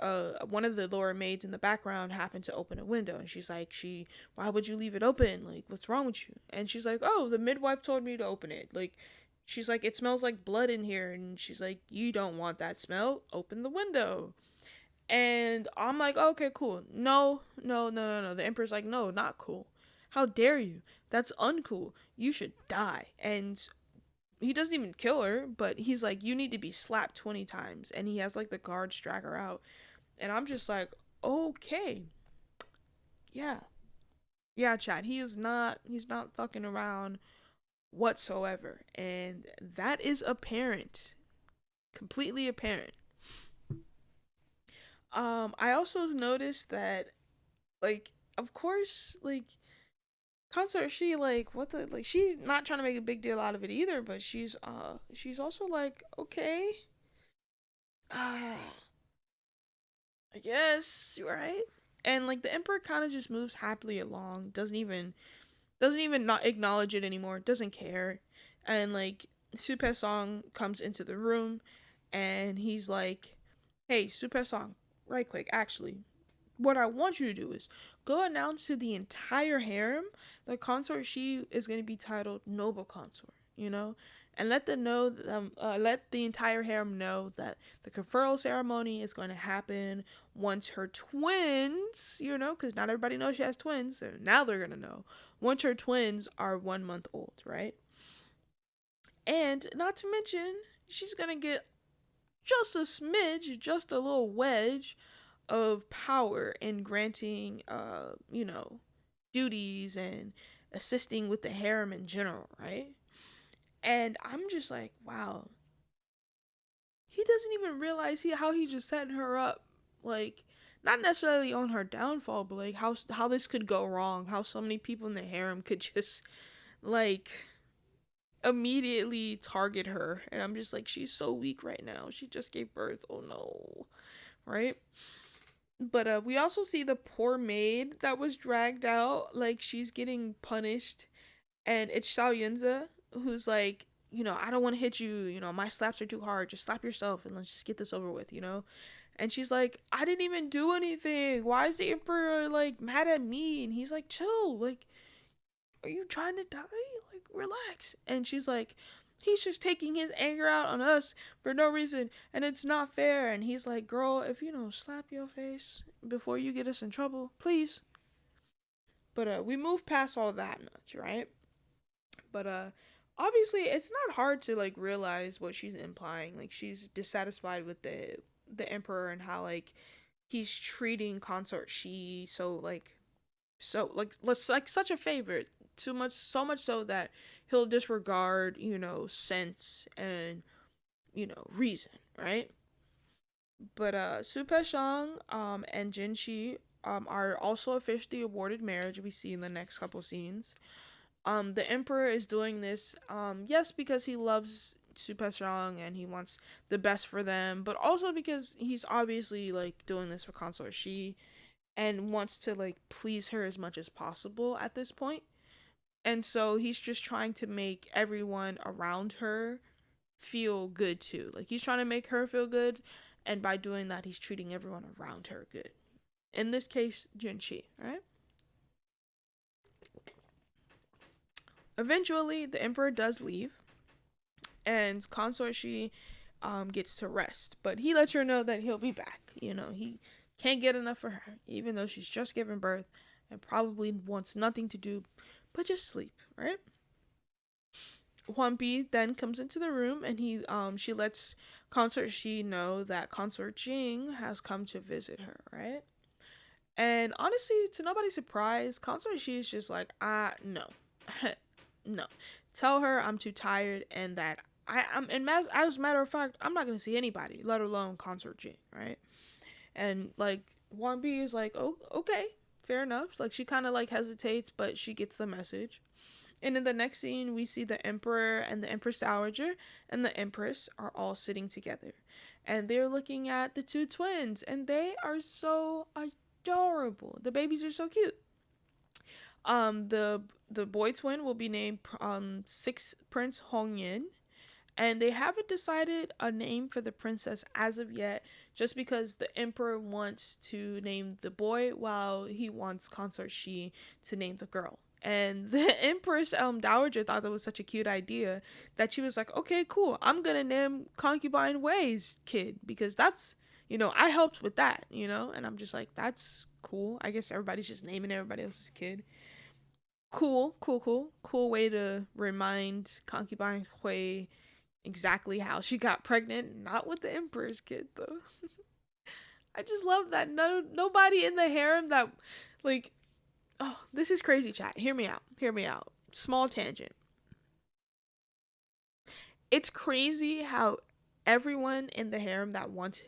one of the lower maids in the background happened to open a window, and she's like, why would you leave it open? Like, what's wrong with you? And she's like, oh, the midwife told me to open it. Like, she's like, it smells like blood in here, and she's like, you don't want that smell. Open the window. And I'm like, okay, cool. No, no, no, no, no. The Emperor's like, no, not cool. How dare you? That's uncool. You should die. And he doesn't even kill her, but he's like, you need to be slapped 20 times. And he has like the guards drag her out. And I'm just like, okay. Yeah. Yeah, Chad. He's not fucking around whatsoever. And that is apparent. Completely apparent. I also noticed that, like, of course, like, consort she, like, what the, like, she's not trying to make a big deal out of it either, but she's also like, okay, I guess you're right. And like the Emperor kind of just moves happily along, doesn't even not acknowledge it anymore, doesn't care. And like Supe Song comes into the room, and he's like, hey, Supe Song, right quick, actually, what I want you to do is go announce to the entire harem that consort she is going to be titled noble consort, and let the entire harem know that the conferral ceremony is going to happen once her twins, because not everybody knows she has twins, so now they're going to know once her twins are 1 month old, right? And not to mention, she's going to get just a smidge, just a little wedge of power in granting duties and assisting with the harem in general, right? And I'm just like, wow, he doesn't even realize how he just setting her up, like, not necessarily on her downfall, but like how this could go wrong, how so many people in the harem could just like immediately target her. And I'm just like, she's so weak right now, she just gave birth, oh no, right? But we also see the poor maid that was dragged out, like she's getting punished, and it's Xiao Yunze who's like, I don't want to hit you, my slaps are too hard. Just slap yourself and let's just get this over with. And she's like, I didn't even do anything. Why is the Emperor like mad at me? And he's like, chill, like, are you trying to die? Like, relax. And she's like, he's just taking his anger out on us for no reason, and it's not fair. And he's like, girl, if you don't slap your face before you get us in trouble, please. But we move past all that much, right? But obviously it's not hard to like realize what she's implying. Like, she's dissatisfied with the Emperor and how like he's treating consort she so like such a favorite, too much, so much so that he'll disregard sense and reason, right? But Su Peshang and Jinshi are also officially awarded marriage. We see in the next couple scenes. The Emperor is doing this, yes, because he loves Su Peshang and he wants the best for them, but also because he's obviously like doing this for consort she and wants to like please her as much as possible at this point. And so he's just trying to make everyone around her feel good too. Like, he's trying to make her feel good, and by doing that, he's treating everyone around her good. In this case, Jinshi, right? Eventually, the Emperor does leave, and consort she gets to rest, but he lets her know that he'll be back. He Can't get enough for her, even though she's just given birth and probably wants nothing to do but just sleep, right? Huan Bi then comes into the room and she lets Consort Shi know that Consort Jing has come to visit her, right? And honestly, to nobody's surprise, Consort Shi is just like, no. No. Tell her I'm too tired and that and as a matter of fact, I'm not gonna see anybody, let alone Consort Jing, right? And like Huan Bi is like, oh, okay, fair enough. Like she kind of like hesitates, but she gets the message. And in the next scene, we see the Emperor and the Empress Dowager and the Empress are all sitting together. And they're looking at the two twins, and they are so adorable. The babies are so cute. The boy twin will be named Sixth Prince Hongyan, and they haven't decided a name for the princess as of yet, just because the emperor wants to name the boy while he wants Consort Shi to name the girl. And the empress dowager thought that was such a cute idea that she was like, okay, cool, I'm gonna name Concubine Wei's kid, because that's, I helped with that, and I'm just like, that's cool. I guess everybody's just naming everybody else's kid. Cool way to remind Concubine Hui exactly how she got pregnant, not with the emperor's kid though. I just love that nobody in the harem that, like, oh, this is crazy, chat. Hear me out. Small tangent. It's crazy how everyone in the harem that wants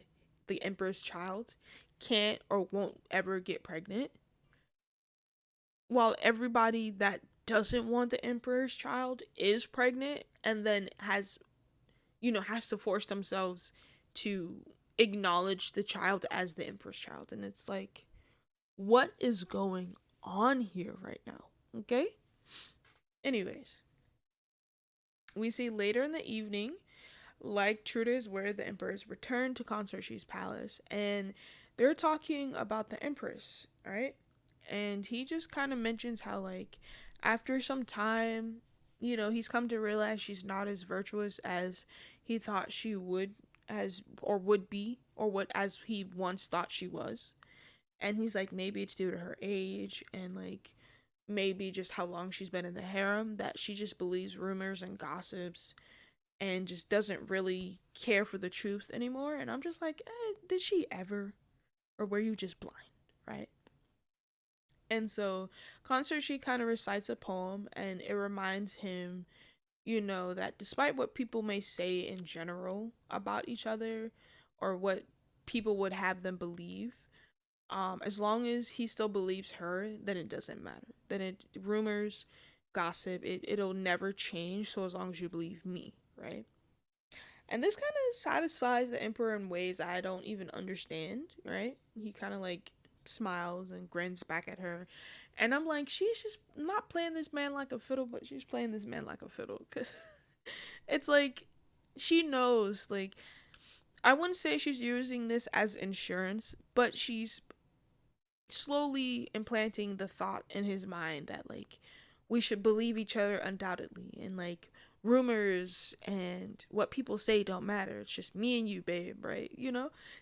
the emperor's child can't or won't ever get pregnant, while everybody that doesn't want the emperor's child is pregnant and then has to force themselves to acknowledge the child as the emperor's child. And it's like, what is going on here right now? Okay? Anyways, we see later in the evening, like Trude's where the emperors return to Consort Shi's palace, and they're talking about the empress, right? And he just kind of mentions how, like, after some time, he's come to realize she's not as virtuous as he thought she would, as or would be, or what as he once thought she was. And he's like, maybe it's due to her age, and like maybe just how long she's been in the harem, that she just believes rumors and gossips and just doesn't really care for the truth anymore. And I'm just like, did she ever? Or were you just blind, right? And so Consort Shi kind of recites a poem, and it reminds him, that despite what people may say in general about each other or what people would have them believe, as long as he still believes her, then it doesn't matter. Then rumors, gossip, it'll never change. So as long as you believe me, right? And this kind of satisfies the emperor in ways I don't even understand, right? He kind of like smiles and grins back at her. And I'm like, she's just not playing this man like a fiddle, but she's playing this man like a fiddle. Cause it's like, she knows, like, I wouldn't say she's using this as insurance, but she's slowly implanting the thought in his mind that, like, we should believe each other undoubtedly, and like rumors and what people say don't matter, it's just me and you, babe, right?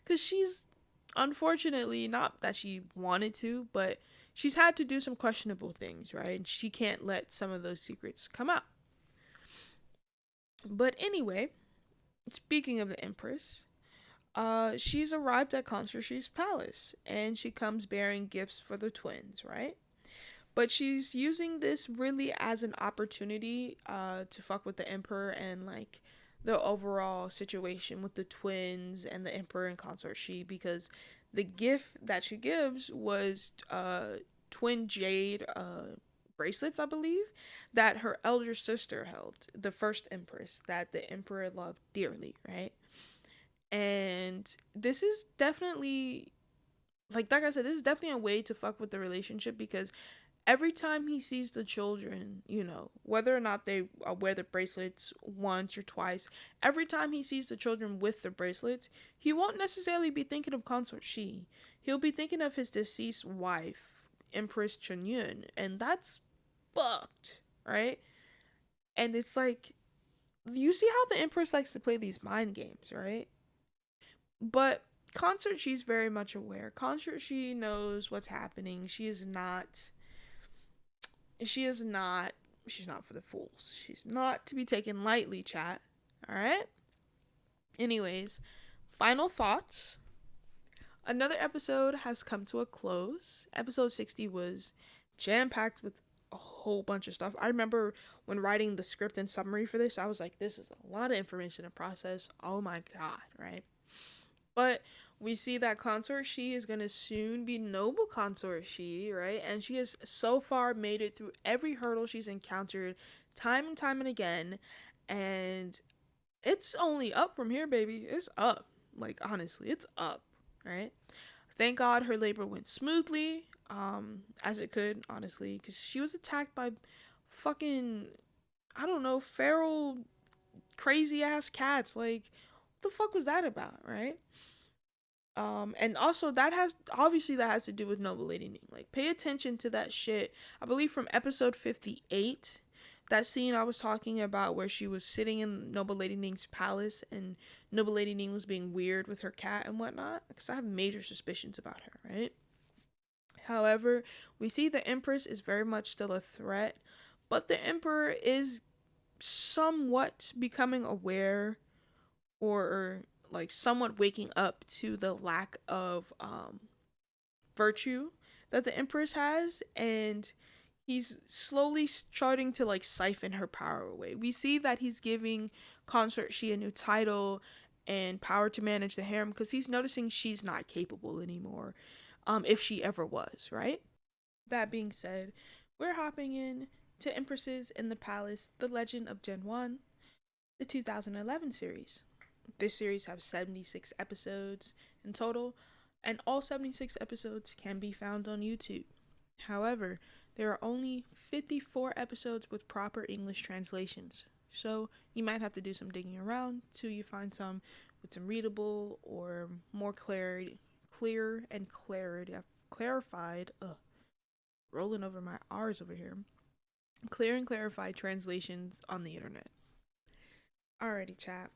Because she's, unfortunately, not that she wanted to, but she's had to do some questionable things, right? And she can't let some of those secrets come out. But anyway, speaking of the empress, she's arrived at Consort Shi's palace, and she comes bearing gifts for the twins, right? But she's using this really as an opportunity to fuck with the emperor and like the overall situation with the twins and the emperor and Consort Shi, because the gift that she gives was twin jade bracelets, I believe, that her elder sister held, the first empress that the emperor loved dearly, right? And this is definitely, like I said, this is definitely a way to fuck with the relationship, because every time he sees the children, whether or not they wear the bracelets once or twice, every time he sees the children with the bracelets, he won't necessarily be thinking of Consort Shi. He'll be thinking of his deceased wife, Empress Chenyun, and that's fucked, right? And it's like, you see how the Empress likes to play these mind games, right? But Consort, she's very much aware. Consort, she knows what's happening. She is not, she's not for the fools. She's not to be taken lightly, chat. All right? Anyways, final thoughts. Another episode has come to a close. Episode 60 was jam packed with a whole bunch of stuff. I remember when writing the script and summary for this, I was like, this is a lot of information to process. Oh my god, right? But we see that Consort Shi is going to soon be Noble Consort Shi, right? And she has so far made it through every hurdle she's encountered time and time and again. And it's only up from here, baby. It's up. Like, honestly, it's up, right? Thank God her labor went smoothly, as it could, honestly, because she was attacked by fucking, I don't know, feral, crazy ass cats. Like, what the fuck was that about, right? And also that has to do with Noble Lady Ning. Like, pay attention to that shit. I believe from episode 58, that scene I was talking about where she was sitting in Noble Lady Ning's palace and Noble Lady Ning was being weird with her cat and whatnot. Because I have major suspicions about her, right? However, we see the Empress is very much still a threat, but the Emperor is somewhat becoming aware, or like somewhat waking up to the lack of virtue that the Empress has, and he's slowly starting to like siphon her power away. We see that he's giving Consort Shi a new title and power to manage the harem because he's noticing she's not capable anymore, if she ever was, right? That being said, we're hopping in to Empresses in the Palace, The Legend of Zhen Huan, the 2011 series. This series has 76 episodes in total, and all 76 episodes can be found on YouTube. However, there are only 54 episodes with proper English translations, so you might have to do some digging around till you find some with some readable or more clear and clarified, rolling over my R's over here, clear and clarified translations on the internet. Alrighty, chat.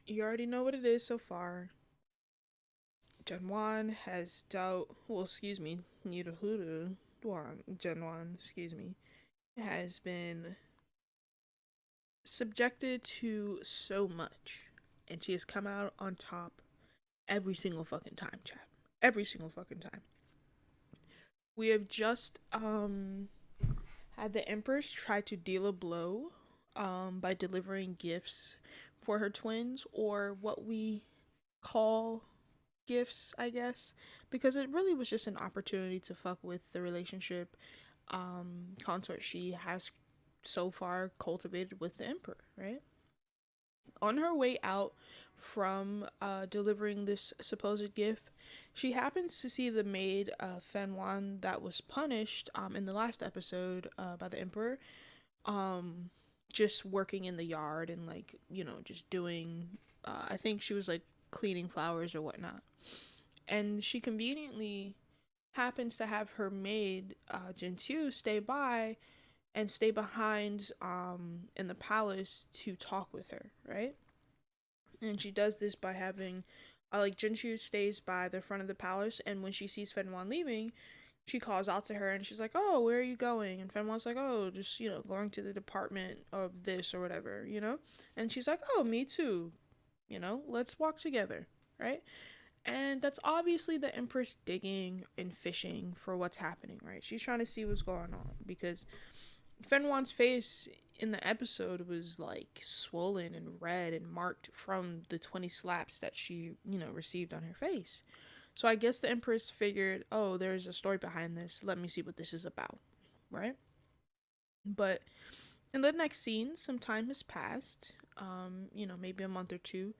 You already know what it is so far. Zhen Huan has dealt, well, excuse me, Zhen Huan, excuse me, has been subjected to so much, and she has come out on top every single fucking time, chat. Every single fucking time. We have just had the Empress try to deal a blow by delivering gifts for her twins, or what we call gifts, I guess, because it really was just an opportunity to fuck with the relationship Consort Shi has so far cultivated with the Emperor, right? On her way out from delivering this supposed gift, she happens to see the maid Fen Wan that was punished in the last episode by the Emperor, just working in the yard and like, you know, just doing, I think she was like cleaning flowers or whatnot. And she conveniently happens to have her maid Jin Tu stay behind in the palace to talk with her, right? And she does this by having like Jin Tu stays by the front of the palace, and when she sees Fen Wan leaving, she calls out to her and she's like, "Oh, where are you going?" And Fen Wan's like, "Oh, just, you know, going to the department of this or whatever, you know?" And she's like, "Oh, me too. You know, let's walk together." Right? And that's obviously the Empress digging and fishing for what's happening, right? She's trying to see what's going on because Fen Wan's face in the episode was like swollen and red and marked from the 20 slaps that she, you know, received on her face. So I guess the Empress figured, oh, there's a story behind this. Let me see what this is about, right? But in the next scene, some time has passed, you know, maybe a month or two.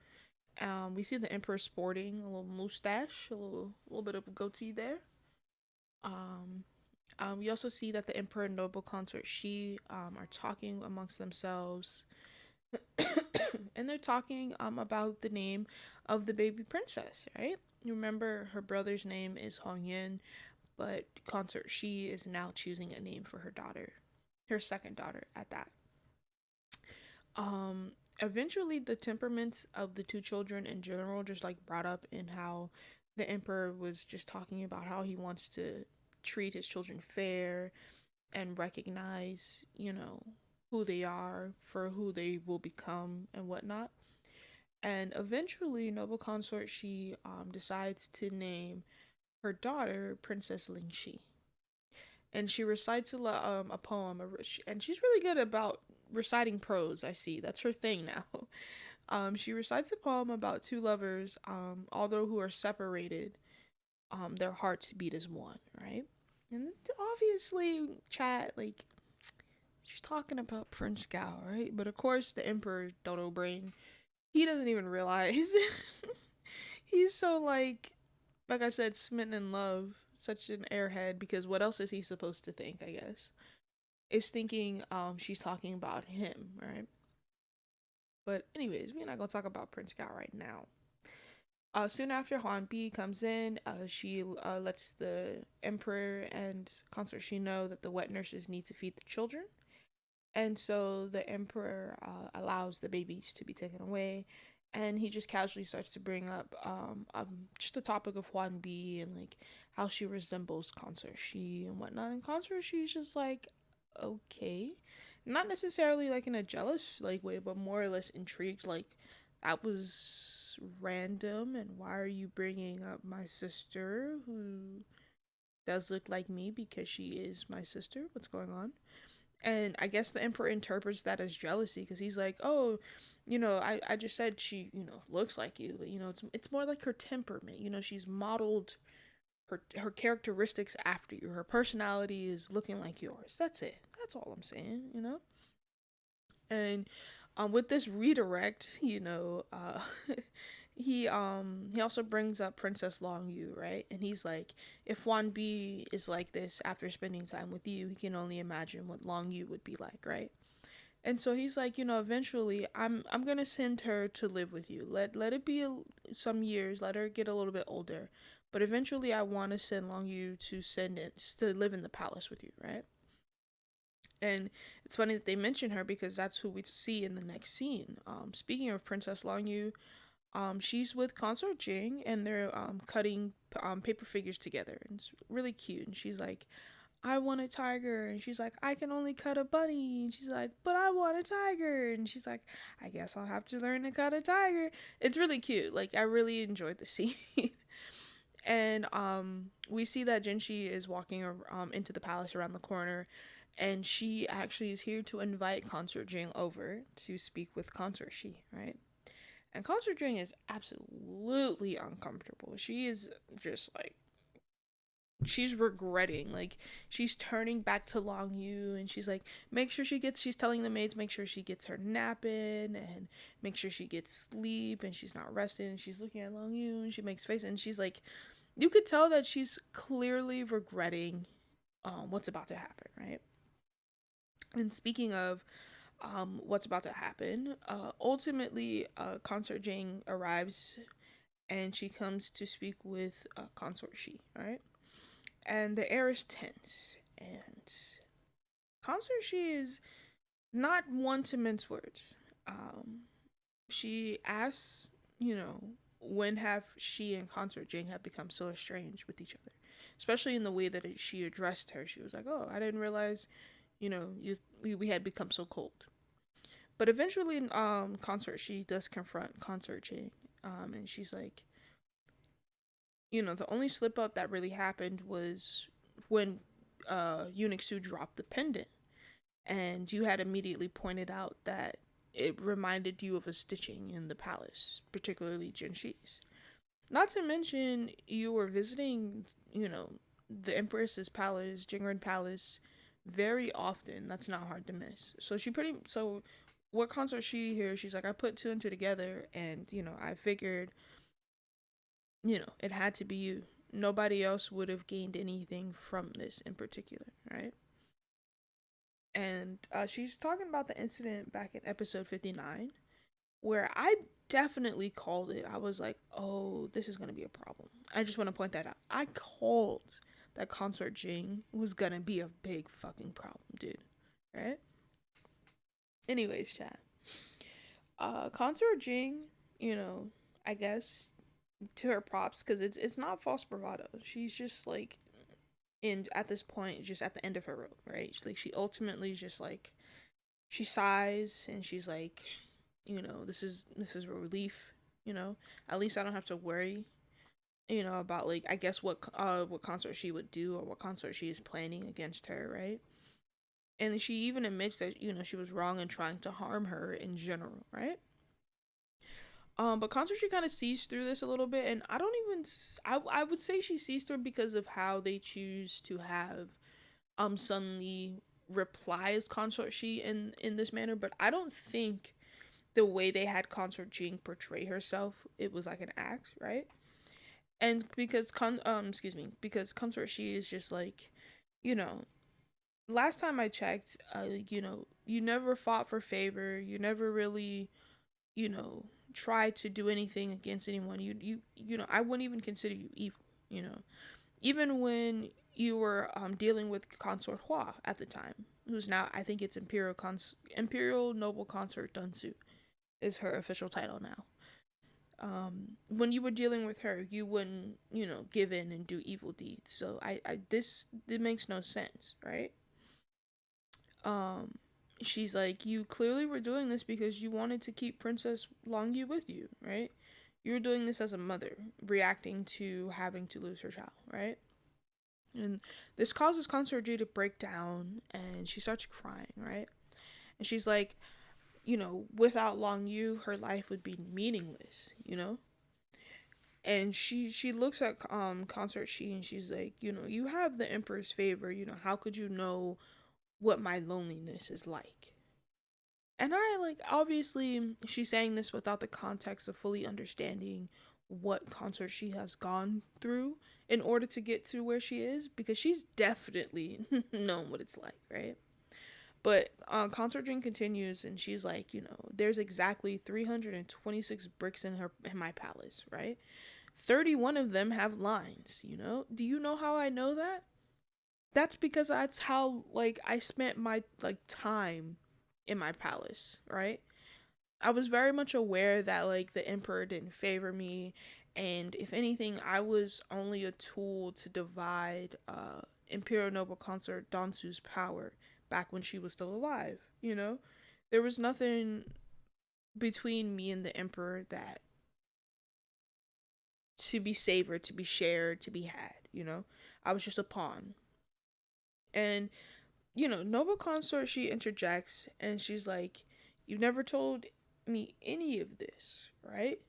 We see the Emperor sporting a little mustache, a little bit of a goatee there. Um, we also see that the Emperor and Noble Consort Shi are talking amongst themselves, and they're talking about the name of the baby princess, right? You remember her brother's name is Hong Yin, but Consort Shi is now choosing a name for her daughter, her second daughter at that. eventually the temperaments of the two children in general just like brought up in how the emperor was just talking about how he wants to treat his children fair and recognize, who they are for who they will become and whatnot. And eventually, noble consort she decides to name her daughter Princess Lingxi, and she recites a poem, and she's really good about reciting prose. I see that's her thing now. She recites a poem about two lovers, although who are separated, their hearts beat as one, right? And obviously, chat like she's talking about Prince Gao, right? But of course, the Emperor Dodo Brain, he doesn't even realize. He's so like I said, smitten in love, such an airhead. Because what else is he supposed to think? I guess is thinking she's talking about him, right? But anyways, we're not gonna talk about Prince Gao right now. Soon after Huan Bi comes in, she lets the emperor and consort she know that the wet nurses need to feed the children. And so the emperor allows the babies to be taken away, and he just casually starts to bring up just the topic of Huan Bi and like how she resembles Consort Shi and whatnot. And Consort Shi's just like, okay, not necessarily like in a jealous like way, but more or less intrigued. Like that was random, and why are you bringing up my sister who does look like me because she is my sister? What's going on? And I guess the emperor interprets that as jealousy because he's like, oh, I just said she, looks like you, but it's more like her temperament. She's modeled her characteristics after you. Her personality is looking like yours. That's it. That's all I'm saying. And with this redirect, he also brings up Princess Long Yu, right? And he's like, if Wan Bi is like this after spending time with you, he can only imagine what Long Yu would be like, right? And so he's like, eventually I'm gonna send her to live with you. Let it be some years. Let her get a little bit older, but eventually I want to send Long Yu to live in the palace with you, right? And it's funny that they mention her because that's who we see in the next scene. Speaking of Princess Long Yu, she's with Consort Jing and they're cutting paper figures together. And it's really cute. And she's like, I want a tiger. And she's like, I can only cut a bunny. And she's like, but I want a tiger. And she's like, I guess I'll have to learn to cut a tiger. It's really cute. Like, I really enjoyed the scene. And we see that Jinshi is walking into the palace around the corner, and she actually is here to invite Consort Jing over to speak with Consort Shi, right? And Consort Jing is absolutely uncomfortable. She is just like she's regretting, like she's turning back to Long Yu, and she's like, make sure she's telling the maids make sure she gets her nap in and make sure she gets sleep and she's not resting. And she's looking at Long Yu and she makes face, and she's like, you could tell that she's clearly regretting what's about to happen, right? And speaking of what's about to happen, ultimately, Consort Jing arrives and she comes to speak with Consort Shi, right? And the air is tense, and Consort Shi is not one to mince words. Um, she asks, when have she and Consort Jing have become so estranged with each other? Especially in the way that she addressed her. She was like, oh, I didn't realize, we had become so cold. But eventually, Consort Shi does confront Consort Jing, and she's like, the only slip up that really happened was when Eunuch Su dropped the pendant, and you had immediately pointed out that it reminded you of a stitching in the palace, particularly Jinshi's. Not to mention, you were visiting, the Empress's palace, Jingren Palace, very often. That's not hard to miss. So what Consort Shi here, she's like, I put two and two together, and, I figured, it had to be you. Nobody else would have gained anything from this in particular, right? And she's talking about the incident back in episode 59, where I definitely called it. I was like, oh, this is going to be a problem. I just want to point that out. I called that Consort Jing was going to be a big fucking problem, dude. Right? Anyways, chat. Consort Jing, you know, I guess to her props, because it's not false bravado. She's just like in at this point, just at the end of her rope, right? Like she ultimately just like she sighs and she's like, this is relief. At least I don't have to worry. About like I guess what consort she would do or what consort she is planning against her, right? And she even admits that she was wrong in trying to harm her in general, right? But consort she kind of sees through this a little bit, and I don't even I would say she sees through because of how they choose to have suddenly reply as consort she in this manner. But I don't think the way they had consort Jing portray herself, it was like an act, right? And because because consort she is just like, you know, last time I checked, you never fought for favor, you never really, you know, tried to do anything against anyone. I wouldn't even consider you evil, you know. Even when you were dealing with Consort Hua at the time, who's now I think it's Imperial Noble Consort Dunsu is her official title now. When you were dealing with her, you wouldn't, give in and do evil deeds. So this it makes no sense, right? Um, she's like, you clearly were doing this because you wanted to keep Princess Longyu with you, right? You were doing this as a mother, reacting to having to lose her child, right? And this causes Consort J to break down, and she starts crying, right? And she's like, without Long Yu, her life would be meaningless, And she looks at Consort Shi and she's like, you have the Emperor's favor, how could you know what my loneliness is like? And I like obviously she's saying this without the context of fully understanding what Consort Shi has gone through in order to get to where she is, because she's definitely known what it's like, right? But Consort Jin continues and she's like, there's exactly 326 bricks in my palace, right? 31 of them have lines, Do you know how I know that? That's because that's how like I spent my like time in my palace, right? I was very much aware that like the emperor didn't favor me, and if anything I was only a tool to divide Imperial Noble Consort Dansu's power back when she was still alive, There was nothing between me and the emperor that to be savored, to be shared, to be had, I was just a pawn. And Noble Consort she interjects and she's like, "You never told me any of this, right?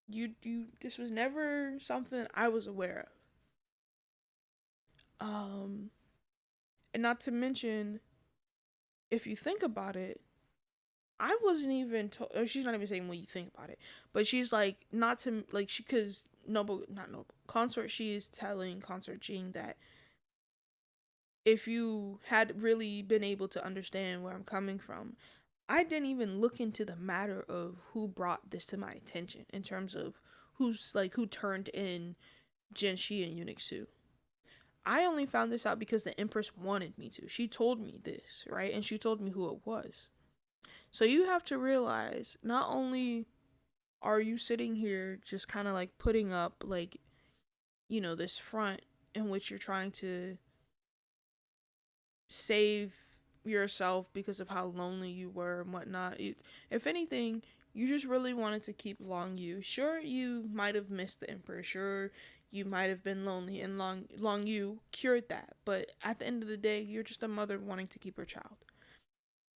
You this was never something I was aware of." And not to mention, if you think about it, I wasn't even told. Or she's not even saying what you think about it, but she's like, not to like she because Noble not Noble Consort she is telling Consort Jing that if you had really been able to understand where I'm coming from, I didn't even look into the matter of who brought this to my attention in terms of who turned in Jinshi and Eunuch Su. I only found this out because the Empress wanted me to. She told me this, right? And she told me who it was. So you have to realize not only are you sitting here just kind of like putting up like, this front in which you're trying to save yourself because of how lonely you were and whatnot. If anything, you just really wanted to keep Long Yu. Sure, you might have missed the Emperor. Sure, you might have been lonely, and Long Yu cured that. But at the end of the day, you're just a mother wanting to keep her child.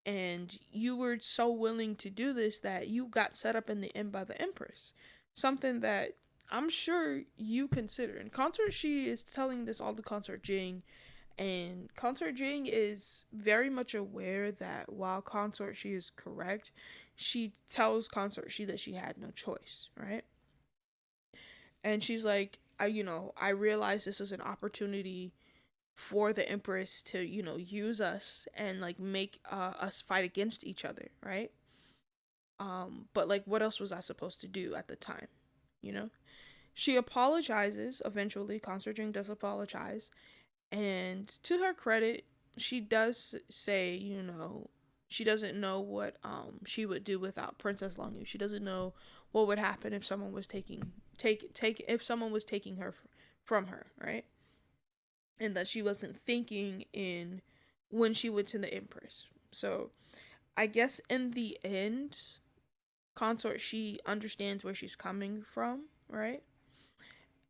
And you were so willing to do this that you got set up in the end by the Empress. Something that I'm sure you consider. And Consort Shi is telling this all to Consort Jing, and Consort Jing is very much aware that while Consort She is correct, she tells Consort She that she had no choice, right? And she's like, I realize this is an opportunity for the Empress to, use us and like make us fight against each other, right? But like, what else was I supposed to do at the time, you know? She apologizes eventually. Consort Jing does apologize, and to her credit, she does say, She doesn't know what she would do without Princess Long Yu. She doesn't know what would happen if someone was take if someone was taking her from her, right? And that she wasn't thinking in when she went to the Empress. So I guess in the end, consort she understands where she's coming from, right?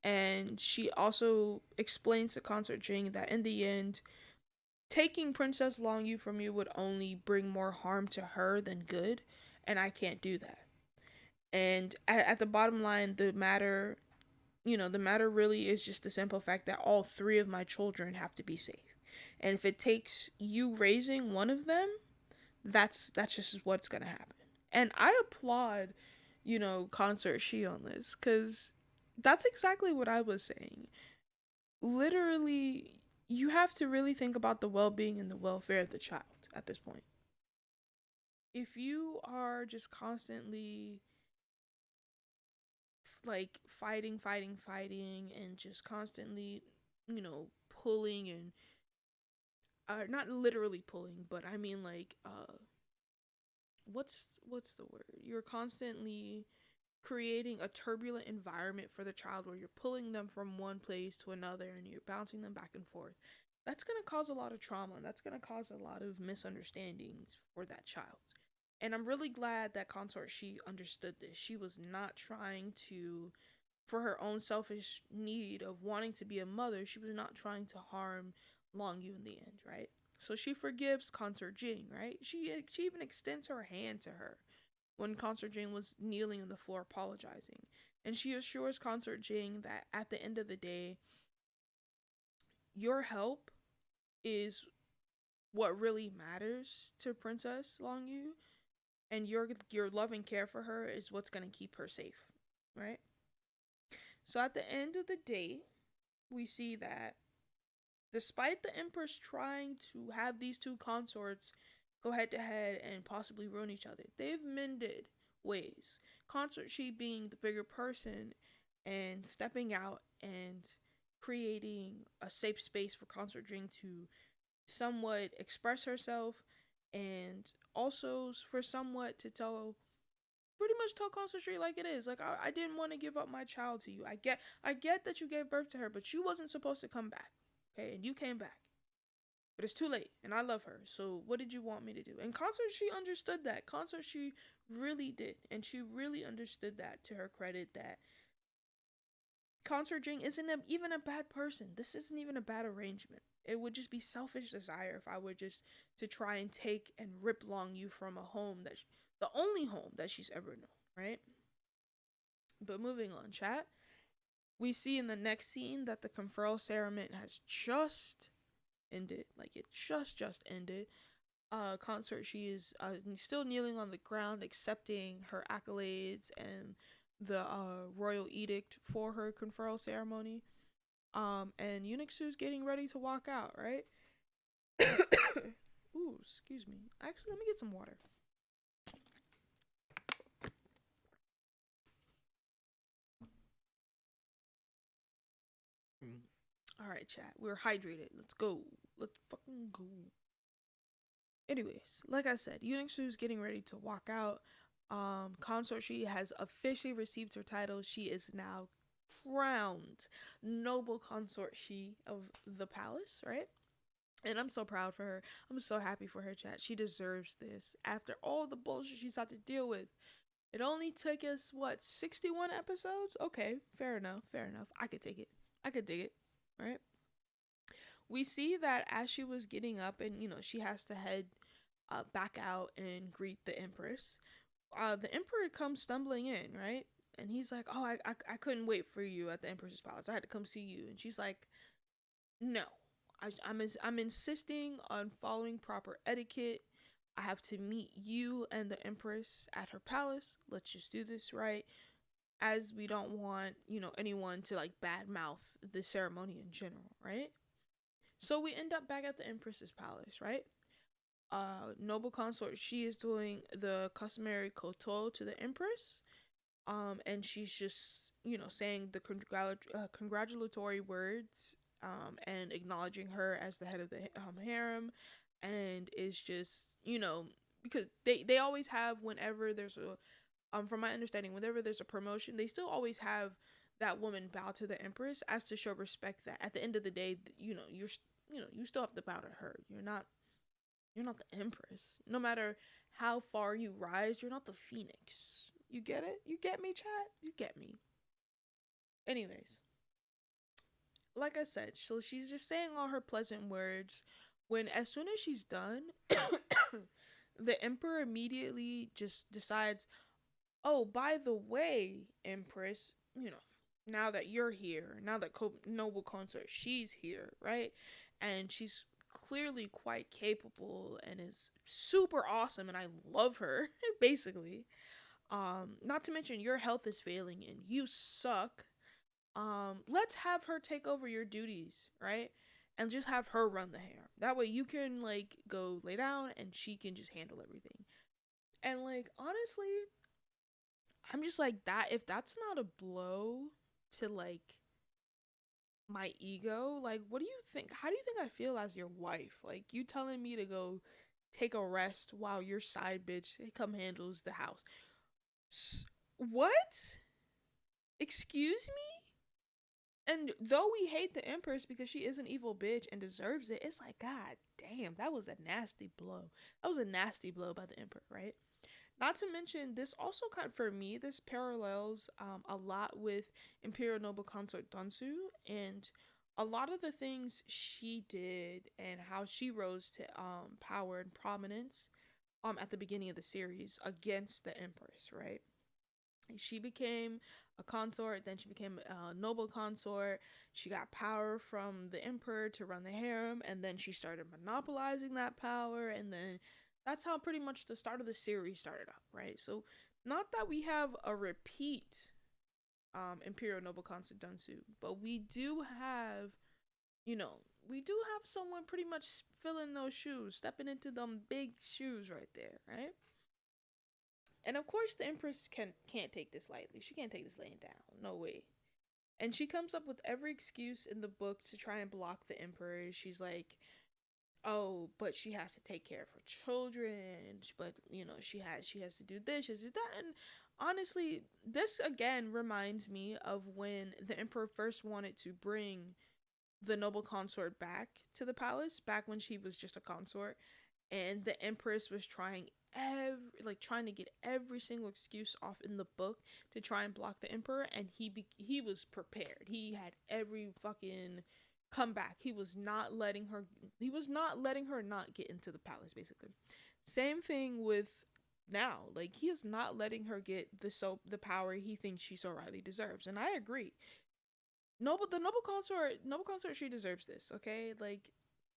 And she also explains to consort Jing that in the end, taking Princess Long Yu from you would only bring more harm to her than good, and I can't do that. And at the bottom line, the matter really is just the simple fact that all three of my children have to be safe. And if it takes you raising one of them, that's just what's gonna happen. And I applaud, Consort She on this, because that's exactly what I was saying. Literally, you have to really think about the well-being and the welfare of the child at this point. If you are just constantly like fighting and just constantly, pulling and not literally pulling, but I mean like what's the word? You're constantly creating a turbulent environment for the child where you're pulling them from one place to another and you're bouncing them back and forth. That's going to cause a lot of trauma and that's going to cause a lot of misunderstandings for that child. And I'm really glad that consort she understood this. She was not trying to, for her own selfish need of wanting to be a mother, she was not trying to harm Long Yu in the end, right? So she forgives consort Jing, right? She even extends her hand to her when Consort Jing was kneeling on the floor apologizing. And she assures Consort Jing that at the end of the day, your help is what really matters to Princess Long Yu, and your love and care for her is what's gonna keep her safe, right? So at the end of the day, we see that despite the Empress trying to have these two consorts go head to head and possibly ruin each other, they've mended ways. Consort She being the bigger person and stepping out and creating a safe space for Consort Jing to somewhat express herself and also for somewhat to pretty much tell Consort Street like it is. Like I didn't want to give up my child to you. I get that you gave birth to her, but you wasn't supposed to come back. Okay, and you came back. But it's too late, and I love her. So what did you want me to do? And Consort she understood that. Consort she really did, and she really understood that to her credit. That Consort Jing even a bad person. This isn't even a bad arrangement. It would just be selfish desire if I were just to try and take and rip Long Yu from a home the only home that she's ever known, right? But moving on, chat. We see in the next scene that the conferral ceremony has just ended. Like it just ended. Consort she is still kneeling on the ground, accepting her accolades and the royal edict for her conferral ceremony. And Eunuch Su's getting ready to walk out, right? Ooh, excuse me. Actually, let me get some water. All right, chat. We're hydrated. Let's go. Let's fucking go. Anyways, like I said, Eunuch Su's getting ready to walk out. Consort she has officially received her title. She is now crowned noble consort she of the palace, right? And I'm so proud for her. I'm so happy for her, chat. She deserves this after all the bullshit she's had to deal with. It only took us, what, 61 episodes? Okay, fair enough, fair enough. I could take it. I could dig it, right? We see that as she was getting up and, she has to head back out and greet the Empress, the Emperor comes stumbling in, right? And he's like, oh, I couldn't wait for you at the Empress's palace. I had to come see you. And she's like, no, I'm insisting on following proper etiquette. I have to meet you and the Empress at her palace. Let's just do this right, as we don't want, anyone to like badmouth the ceremony in general, right? So we end up back at the Empress's palace, right? Noble consort she is doing the customary koto to the Empress, and she's just saying the congratulatory words, and acknowledging her as the head of the harem, and is just because they always have, whenever there's a from my understanding, whenever there's a promotion, they still always have that woman bow to the empress as to show respect, that at the end of the day, you still have to bow to her. You're not the empress. No matter how far you rise, you're not the phoenix. You get it? You get me, chat? You get me. Anyways, like I said, so she's just saying all her pleasant words. When as soon as she's done, the emperor immediately just decides, oh, by the way, Empress, now that you're here, now that noble consort, she's here, right? And she's clearly quite capable and is super awesome, and I love her, basically. Not to mention your health is failing and you suck. Let's have her take over your duties, right? And just have her run the hair. That way you can like go lay down and she can just handle everything. And like honestly, I'm just like that. If that's not a blow to like my ego, like what do you think? How do you think I feel as your wife? Like you telling me to go take a rest while your side bitch come handles the house. What? Excuse me? And though we hate the Empress because she is an evil bitch and deserves it, it's like, God damn, that was a nasty blow. That was a nasty blow by the Emperor, right? Not to mention, this also kind of, for me, this parallels a lot with Imperial Noble Consort Dunsu and a lot of the things she did and how she rose to power and prominence at the beginning of the series against the Empress, right? She became a consort, then she became a noble consort. She got power from the emperor to run the harem, and then she started monopolizing that power, and then that's how pretty much the start of the series started up, right? So not that we have a repeat imperial noble consort Dunsu, but we do have someone pretty much filling those shoes, stepping into them big shoes right there, right? And of course, the Empress can't take this lightly. She can't take this laying down. No way. And she comes up with every excuse in the book to try and block the Emperor. She's like, "Oh, but she has to take care of her children. But she has to do this, she has to do that." And honestly, this again reminds me of when the Emperor first wanted to bring the noble consort back to the palace, back when she was just a consort, and the Empress was trying to get every single excuse off in the book to try and block the emperor, and he was prepared. He had every fucking comeback. He was not letting her not get into the palace, basically. Same thing with now. Like he is not letting her get the power he thinks she so rightly deserves. And I agree. The noble consort, she deserves this, okay? Like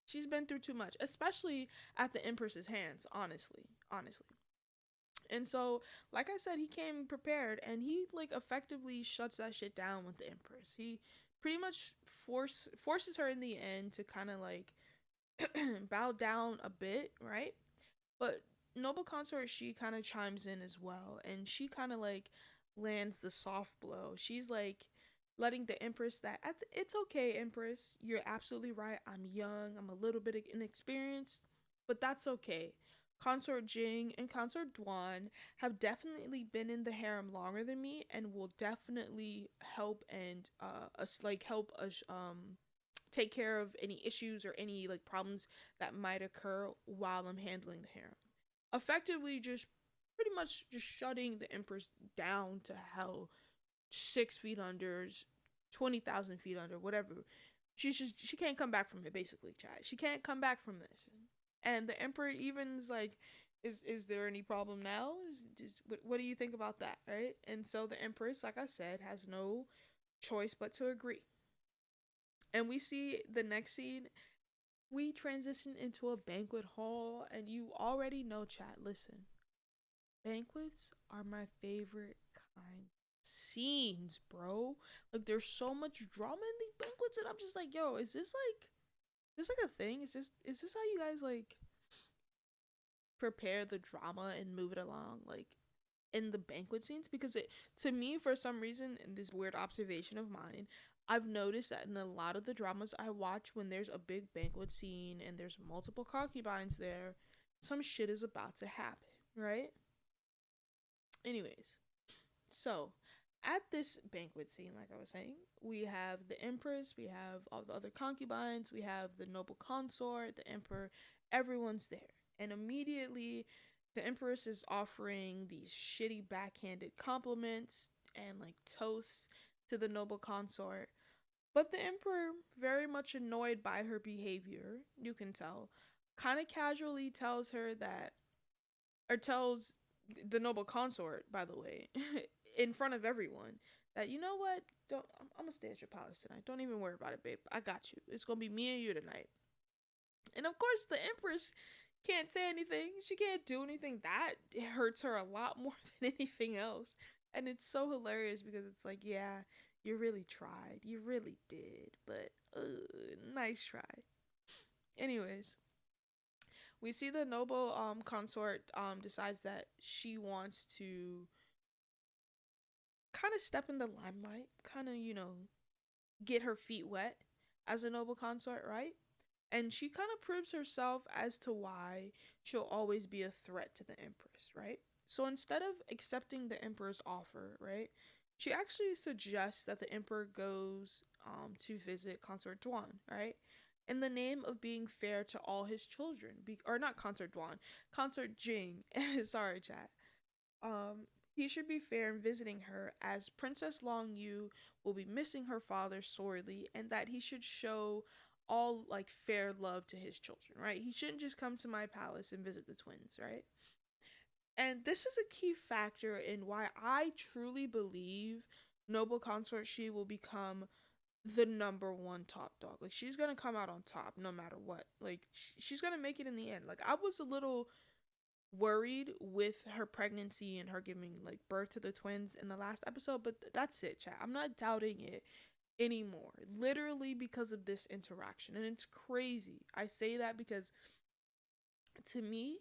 she's been through too much, especially at the Empress's hands, honestly. And so, like I said, he came prepared and he like effectively shuts that shit down with the Empress. He pretty much forces her in the end to kind of like bow down a bit, right? But Noble Consort, she kind of chimes in as well, and she kind of like lands the soft blow. She's like letting the Empress it's okay, Empress. You're absolutely right. I'm young. I'm a little bit inexperienced, but that's okay. Consort Jing and Consort Duan have definitely been in the harem longer than me, and will definitely help us take care of any issues or any like problems that might occur while I'm handling the harem. Effectively, just pretty much just shutting the Empress down to hell, 6 feet under, 20,000 feet under, whatever. She can't come back from it. Basically, Chad. She can't come back from this. And the Emperor even is like, is there any problem now? What do you think about that, right? And so the Empress, like I said, has no choice but to agree. And we see the next scene, we transition into a banquet hall, and you already know, chat. Listen, banquets are my favorite kind of scenes, bro. Like, there's so much drama in these banquets, and I'm just like, yo, is this like a thing? Is this how you guys like prepare the drama and move it along, like in the banquet scenes? Because it, to me, for some reason, in this weird observation of mine, I've noticed that in a lot of the dramas I watch, when there's a big banquet scene and there's multiple concubines there, some shit is about to happen, right? Anyways, so at this banquet scene, like I was saying, we have the Empress, we have all the other concubines, we have the noble consort, the Emperor, everyone's there. And immediately, the Empress is offering these shitty backhanded compliments and like toasts to the noble consort. But the Emperor, very much annoyed by her behavior, you can tell, kind of casually tells her that, or tells the noble consort, by the way, in front of everyone, that you know what, don't I'm gonna stay at your palace tonight. Don't even worry about it, babe. I got you. It's gonna be me and you tonight. And of course, the Empress can't say anything. She can't do anything. That hurts her a lot more than anything else. And it's so hilarious because it's like, yeah, you really tried. You really did. But nice try. Anyways, we see the noble consort decides that she wants to kind of step in the limelight, kind of, get her feet wet as a noble consort, right? And she kind of proves herself as to why she'll always be a threat to the Empress, right? So instead of accepting the Emperor's offer, right, she actually suggests that the Emperor goes to visit Consort Duan, right? In the name of being fair to all his children, or not Consort Duan, Consort Jing. Sorry, chat. Um, he should be fair in visiting her, as Princess Long Yu will be missing her father sorely, and that he should show all like fair love to his children, right? He shouldn't just come to my palace and visit the twins, right? And this is a key factor in why I truly believe Noble Consort She will become the number one top dog. Like she's gonna come out on top no matter what. Like she's gonna make it in the end. Like I was a little worried with her pregnancy and her giving like birth to the twins in the last episode, but that's it, chat. I'm not doubting it anymore. Literally because of this interaction. And it's crazy. I say that because to me,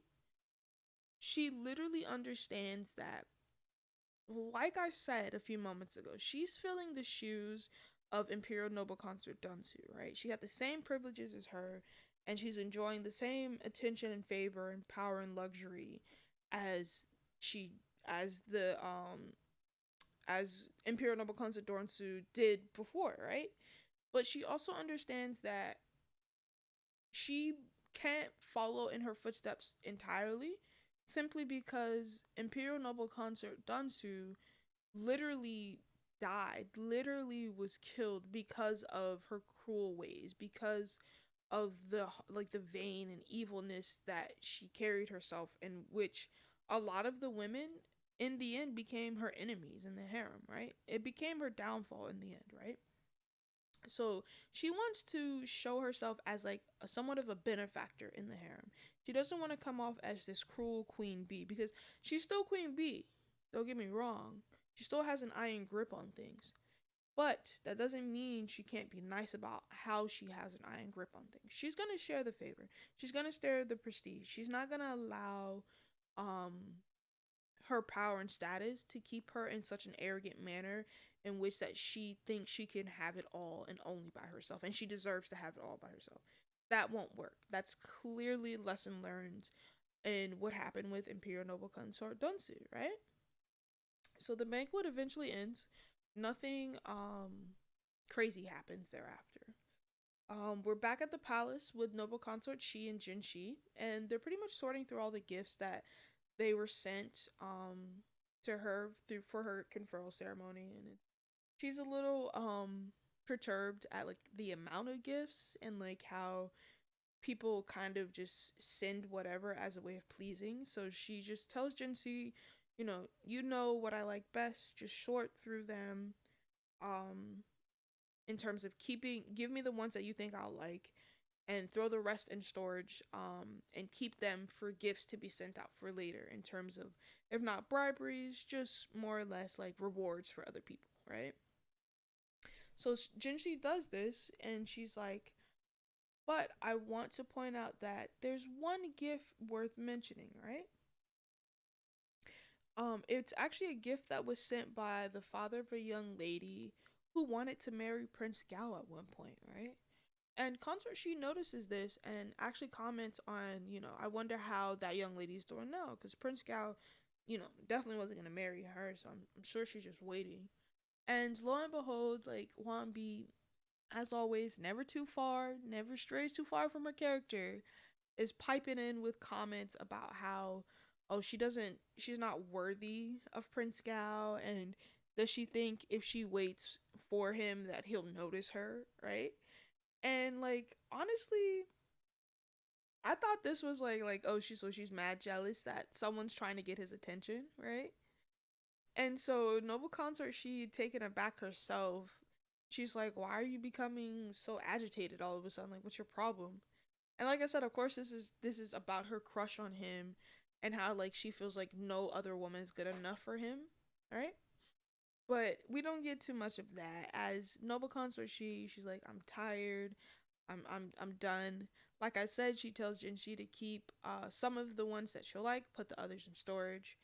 she literally understands that, like I said a few moments ago, she's filling the shoes of Imperial Noble Consort Dunsu, right? She had the same privileges as her, and she's enjoying the same attention and favor and power and luxury as she as Imperial Noble Consort Dornsu did before, right? But she also understands that she can't follow in her footsteps entirely simply because Imperial Noble Consort Dunsu literally died, literally was killed because of her cruel ways, because of the like the vain and evilness that she carried herself in, which a lot of the women in the end became her enemies in the harem, right? It became her downfall in the end, right? So she wants to show herself as like somewhat of a benefactor in the harem. She doesn't want to come off as this cruel queen bee because she's still queen bee. Don't get me wrong. She still has an iron grip on things. But that doesn't mean she can't be nice about how she has an iron grip on things. She's gonna share the favor. She's gonna share the prestige. She's not gonna allow um her power and status to keep her in such an arrogant manner in which that she thinks she can have it all and only by herself and she deserves to have it all by herself. That won't work. That's clearly a lesson learned in what happened with Imperial Noble Consort Dunsu, right? So the banquet eventually ends. Nothing crazy happens thereafter. We're back at the palace with Noble Consort Shi and Jin Shi, and they're pretty much sorting through all the gifts that they were sent to her through for her conferral ceremony, and she's a little perturbed at like the amount of gifts and like how people kind of just send whatever as a way of pleasing. So she just tells Jinxie, you know what I like best, just sort through them. Um in terms of give me the ones that you think I'll like and throw the rest in storage and keep them for gifts to be sent out for later in terms of if not briberies, just more or less like rewards for other people, right? So Jinshi does this and she's like, but I want to point out that there's one gift worth mentioning, right? It's actually a gift that was sent by the father of a young lady who wanted to marry Prince Gao at one point, right? And Consort she notices this and actually comments on, I wonder how that young lady's doing now, because Prince Gao, definitely wasn't gonna marry her, so I'm sure she's just waiting. And lo and behold, like Huan Bi, as always, never too far, never strays too far from her character, is piping in with comments about how, oh, she's not worthy of Prince Gao, and does she think if she waits for him that he'll notice her, right? And like honestly, I thought this was like oh she's mad jealous that someone's trying to get his attention, right? And so Noble Consort she taken aback herself. She's like, why are you becoming so agitated all of a sudden? Like, what's your problem? And like I said, of course, this is about her crush on him, and how like she feels like no other woman is good enough for him. All right, but we don't get too much of that. As Noble Consort, she's like, I'm tired. I'm done. Like I said, she tells Jinshi to keep some of the ones that she'll like, put the others in storage.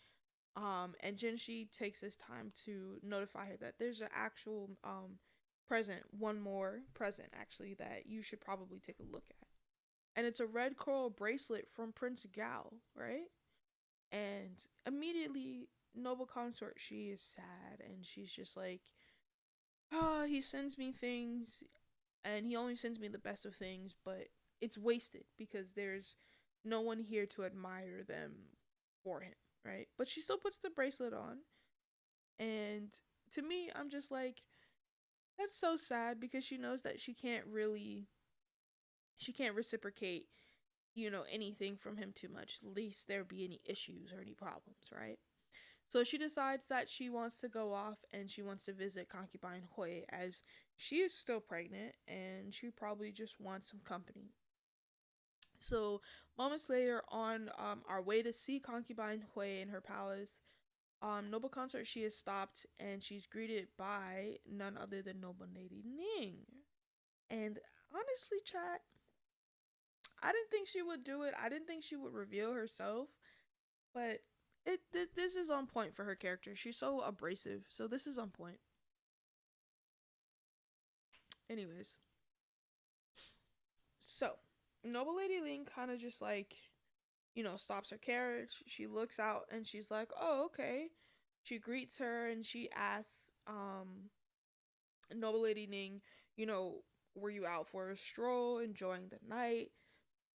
And Jinshi takes this time to notify her that there's an actual present, one more present actually that you should probably take a look at. And it's a red coral bracelet from Prince Gao, right? And immediately Noble Consort she is sad and she's just like, oh, he sends me things and he only sends me the best of things, but it's wasted because there's no one here to admire them for him, right? But she still puts the bracelet on, and to me, I'm just like, that's so sad because she knows that she can't reciprocate, anything from him too much, least there be any issues or any problems, right? So she decides that she wants to go off and she wants to visit concubine Hui, as she is still pregnant and she probably just wants some company. So moments later, on our way to see concubine Hui in her palace, Noble Consort she is stopped and she's greeted by none other than Noble Lady Ning. And honestly, chat, I didn't think she would do it. I didn't think she would reveal herself, but this is on point for her character. She's so abrasive, so this is on point. Anyways, so Noble Lady Ling kind of just like, stops her carriage. She looks out and she's like, "Oh, okay." She greets her and she asks, Noble Lady Ning, were you out for a stroll, enjoying the night?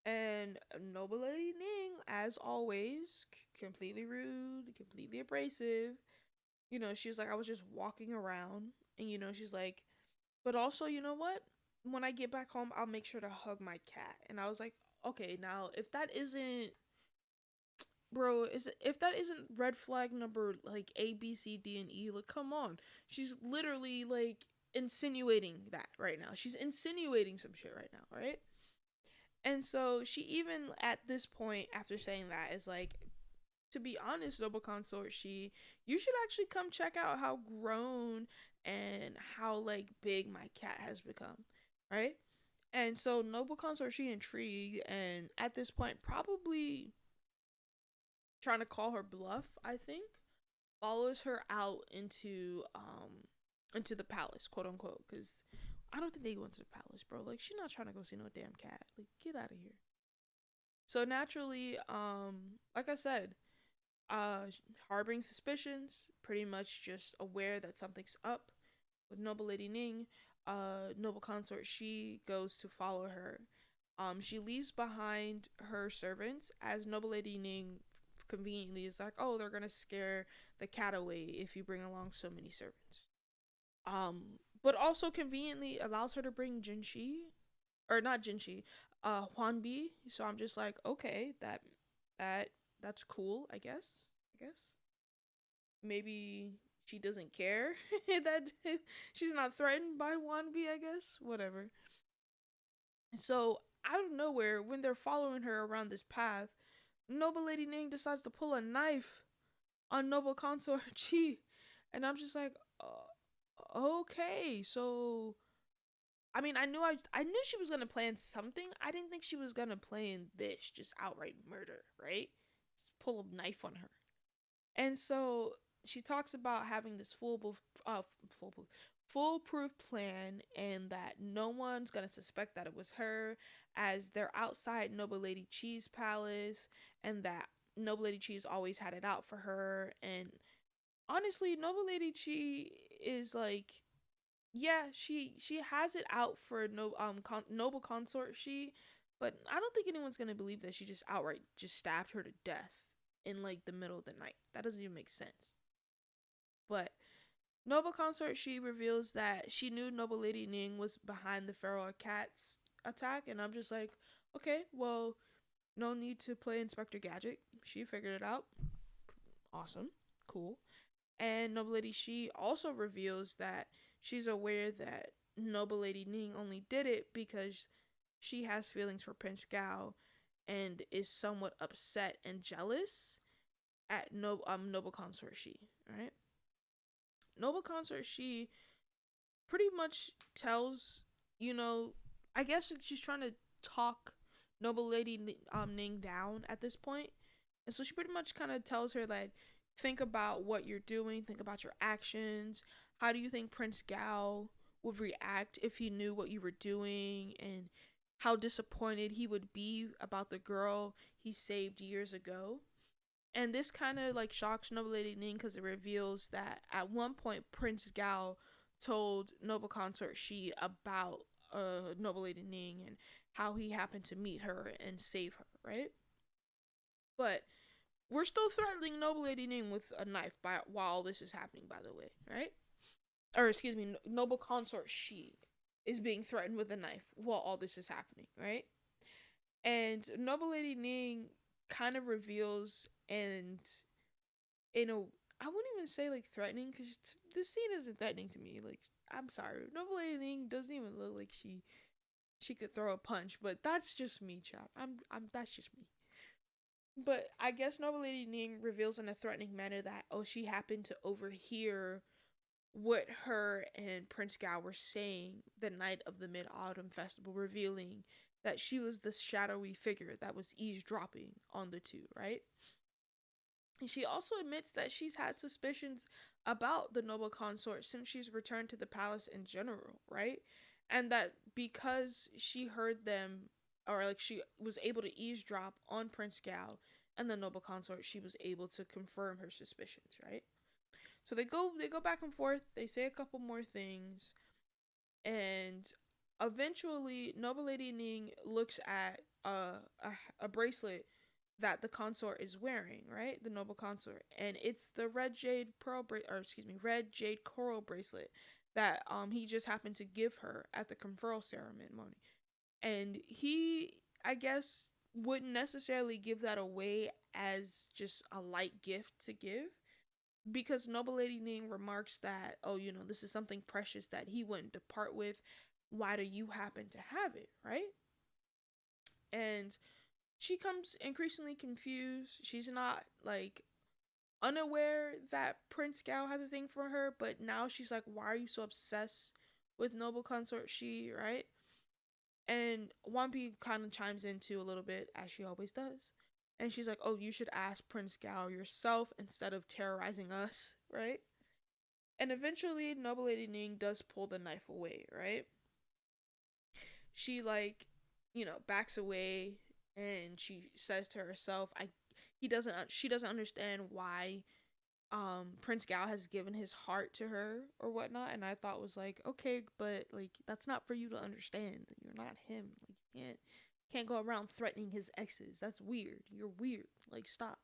And Noble Lady Ning, as always, completely rude, completely abrasive. She's like, I was just walking around, and she's like, but also, you know what? When I get back home, I'll make sure to hug my cat. And I was like, okay, now if that isn't, bro, is if that isn't red flag number like A, B, C, D, and E, like come on, she's literally like insinuating that right now. She's insinuating some shit right now, right? And so she even at this point, after saying that, is like, to be honest, Noble Consort, you should actually come check out how grown and how like big my cat has become, right? And so Noble Consort, she intrigued, and at this point, probably trying to call her bluff, I think, follows her out into the palace, quote unquote, because I don't think they go into the palace, bro. Like she's not trying to go see no damn cat. Like get out of here. So naturally, like I said, harboring suspicions, pretty much just aware that something's up with Noble Lady Ning. Noble Consort she goes to follow her. She leaves behind her servants as Noble Lady Ning conveniently is like, oh, they're gonna scare the cat away if you bring along so many servants. But also conveniently allows her to bring Jinshi, or not Jinshi, Huan Bi. So I'm just like, okay, that that's cool, I guess. I guess maybe she doesn't care that she's not threatened by Huan Bi, I guess. Whatever. So out of nowhere, when they're following her around this path, Noble Lady Ning decides to pull a knife on Noble Consort Chi, and I'm just like, okay, so I mean, I knew she was gonna plan something. I didn't think she was gonna plan this, just outright murder, right? Just pull a knife on her. And so she talks about having this foolproof plan and that no one's gonna suspect that it was her, as they're outside Noble Lady Chi's palace, and that Noble Lady Chi's always had it out for her. And honestly, Noble Lady Chi is like, yeah, she has it out for noble consort she, but I don't think anyone's gonna believe that she just outright just stabbed her to death in like the middle of the night. That doesn't even make sense. But noble consort she reveals that she knew Noble Lady Ning was behind the feral cat's attack, and I'm just like, okay, well, no need to play Inspector Gadget. She figured it out. Awesome, cool. And Noble Lady Shi also reveals that she's aware that Noble Lady Ning only did it because she has feelings for Prince Gao and is somewhat upset and jealous at Noble Consort Shi, right? Noble Consort Shi pretty much tells, you know, I guess she's trying to talk Noble Lady Ning down at this point. And so she pretty much kind of tells her that think about what you're doing, think about your actions. How do you think Prince Gao would react if he knew what you were doing, and how disappointed he would be about the girl he saved years ago? And this kind of like shocks Noble Lady Ning because it reveals that at one point Prince Gao told Noble Consort Shi about Noble Lady Ning and how he happened to meet her and save her, right? But we're still threatening Noble Lady Ning with a knife while this is happening, by the way, right? Or excuse me, Noble Consort Shi is being threatened with a knife while all this is happening, right? And Noble Lady Ning kind of reveals, and in a, I wouldn't even say like threatening, because this scene isn't threatening to me. Like, I'm sorry, Noble Lady Ning doesn't even look like she could throw a punch, but that's just me, chat. I'm that's just me. But I guess Noble Lady Ning reveals in a threatening manner that, oh, she happened to overhear what her and Prince Gao were saying the night of the Mid Autumn Festival, revealing that she was the shadowy figure that was eavesdropping on the two, right? And she also admits that she's had suspicions about the noble consort since she's returned to the palace in general, right? And that because she heard them, or like she was able to eavesdrop on Prince Gao and the noble consort, she was able to confirm her suspicions, right? So they go back and forth, they say a couple more things, and eventually Noble Lady Ning looks at a bracelet that the consort is wearing, right? The noble consort, and it's the red jade coral bracelet that he just happened to give her at the conferral ceremony. And he, I guess, wouldn't necessarily give that away as just a light gift to give, because Noble Lady Ning remarks that, oh, this is something precious that he wouldn't depart with. Why do you happen to have it, right? And she comes increasingly confused. She's not like unaware that Prince Gao has a thing for her, but now she's like, why are you so obsessed with Noble Consort Shi, right? And Wampi kind of chimes in too a little bit, as she always does. And she's like, oh, you should ask Prince Gao yourself instead of terrorizing us, right? And eventually, Noble Lady Ning does pull the knife away, right? She, like, backs away, and she says to herself, she doesn't understand why Prince Gao has given his heart to her or whatnot. And I thought was like, okay, but like that's not for you to understand. You're not him. Like, you can't go around threatening his exes. That's weird. You're weird. Like, stop.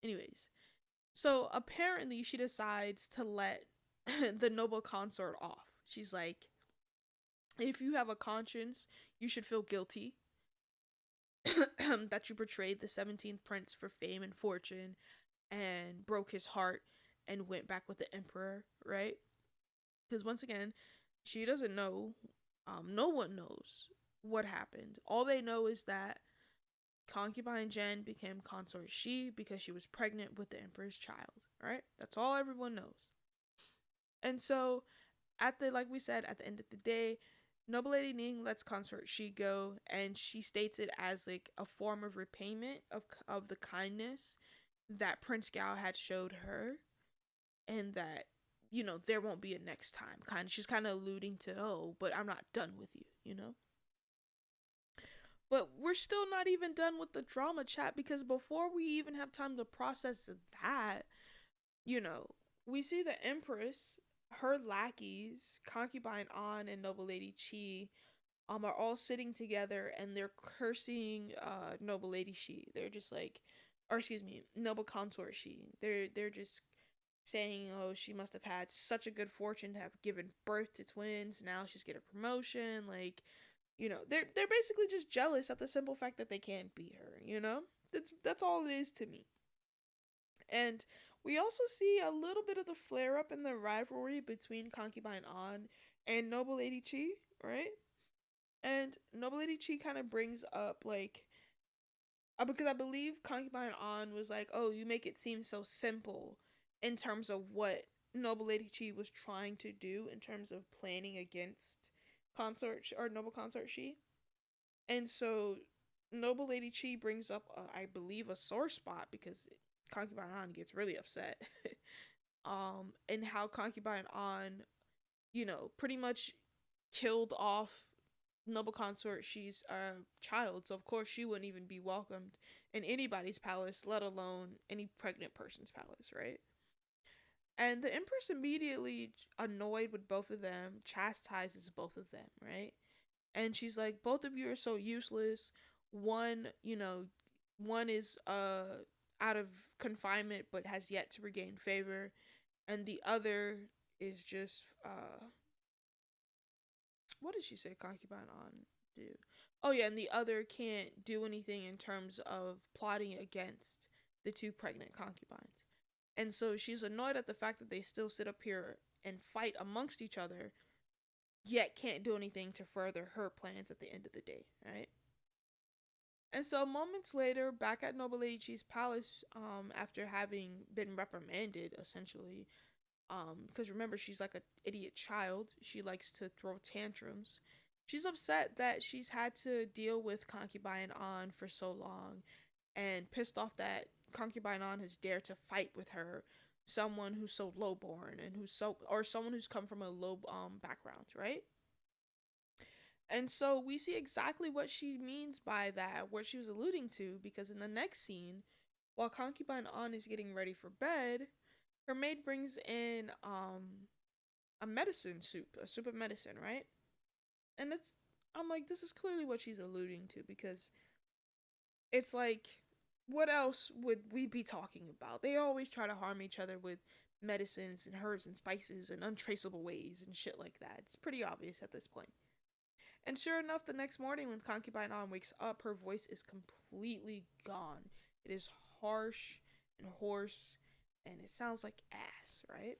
Anyways, so apparently she decides to let the noble consort off. She's like, if you have a conscience, you should feel guilty that you betrayed the 17th prince for fame and fortune and broke his heart and went back with the emperor, right? Because once again, she doesn't know. No one knows what happened. All they know is that concubine Jen became consort Shi because she was pregnant with the emperor's child, right? That's all everyone knows. And so, like we said, at the end of the day, Noble Lady Ning lets consort Shi go, and she states it as like a form of repayment of the kindness that Prince Gao had showed her, and that there won't be a next time. She's kind of alluding to, oh, but I'm not done with you. But we're still not even done with the drama chat, because before we even have time to process that, you know, we see the Empress, her lackeys, Concubine An and Noble Lady Chi, are all sitting together, and they're cursing Noble Lady Shi. They're just like, or excuse me, Noble Consort Shi. They're just saying, oh, she must have had such a good fortune to have given birth to twins. Now she's getting a promotion. Like, they're basically just jealous at the simple fact that they can't beat her. That's all it is to me. And we also see a little bit of the flare up in the rivalry between Concubine An and Noble Lady Chi, right? And Noble Lady Chi kind of brings up, like, because I believe Concubine An was like, oh, you make it seem so simple in terms of what Noble Lady Chi was trying to do in terms of planning against Consort or Noble Consort Shi. And so Noble Lady Chi brings up, I believe, a sore spot, because Concubine An gets really upset. And how Concubine An, pretty much killed off Noble Consort. She's a child, so of course she wouldn't even be welcomed in anybody's palace, let alone any pregnant person's palace, right? And the Empress, immediately annoyed with both of them, chastises both of them, right? And she's like, both of you are so useless. One is out of confinement but has yet to regain favor, and the other is just what did she say Concubine An do? Oh yeah, and the other can't do anything in terms of plotting against the two pregnant concubines. And so she's annoyed at the fact that they still sit up here and fight amongst each other, yet can't do anything to further her plans at the end of the day, right? And so moments later, back at Noble Lady Chi's palace, after having been reprimanded, essentially, because remember, she's like an idiot child. She likes to throw tantrums. She's upset that she's had to deal with Concubine An for so long, and pissed off that Concubine An has dared to fight with her, someone who's so lowborn and or someone who's come from a low background, right? And so we see exactly what she means by that, what she was alluding to, because in the next scene, while Concubine An is getting ready for bed, her maid brings in a medicine soup, a soup of medicine, right? And I'm like, this is clearly what she's alluding to, because it's like, what else would we be talking about? They always try to harm each other with medicines and herbs and spices and untraceable ways and shit like that. It's pretty obvious at this point. And sure enough, the next morning when Concubine An wakes up, her voice is completely gone. It is harsh and hoarse, and it sounds like ass, right?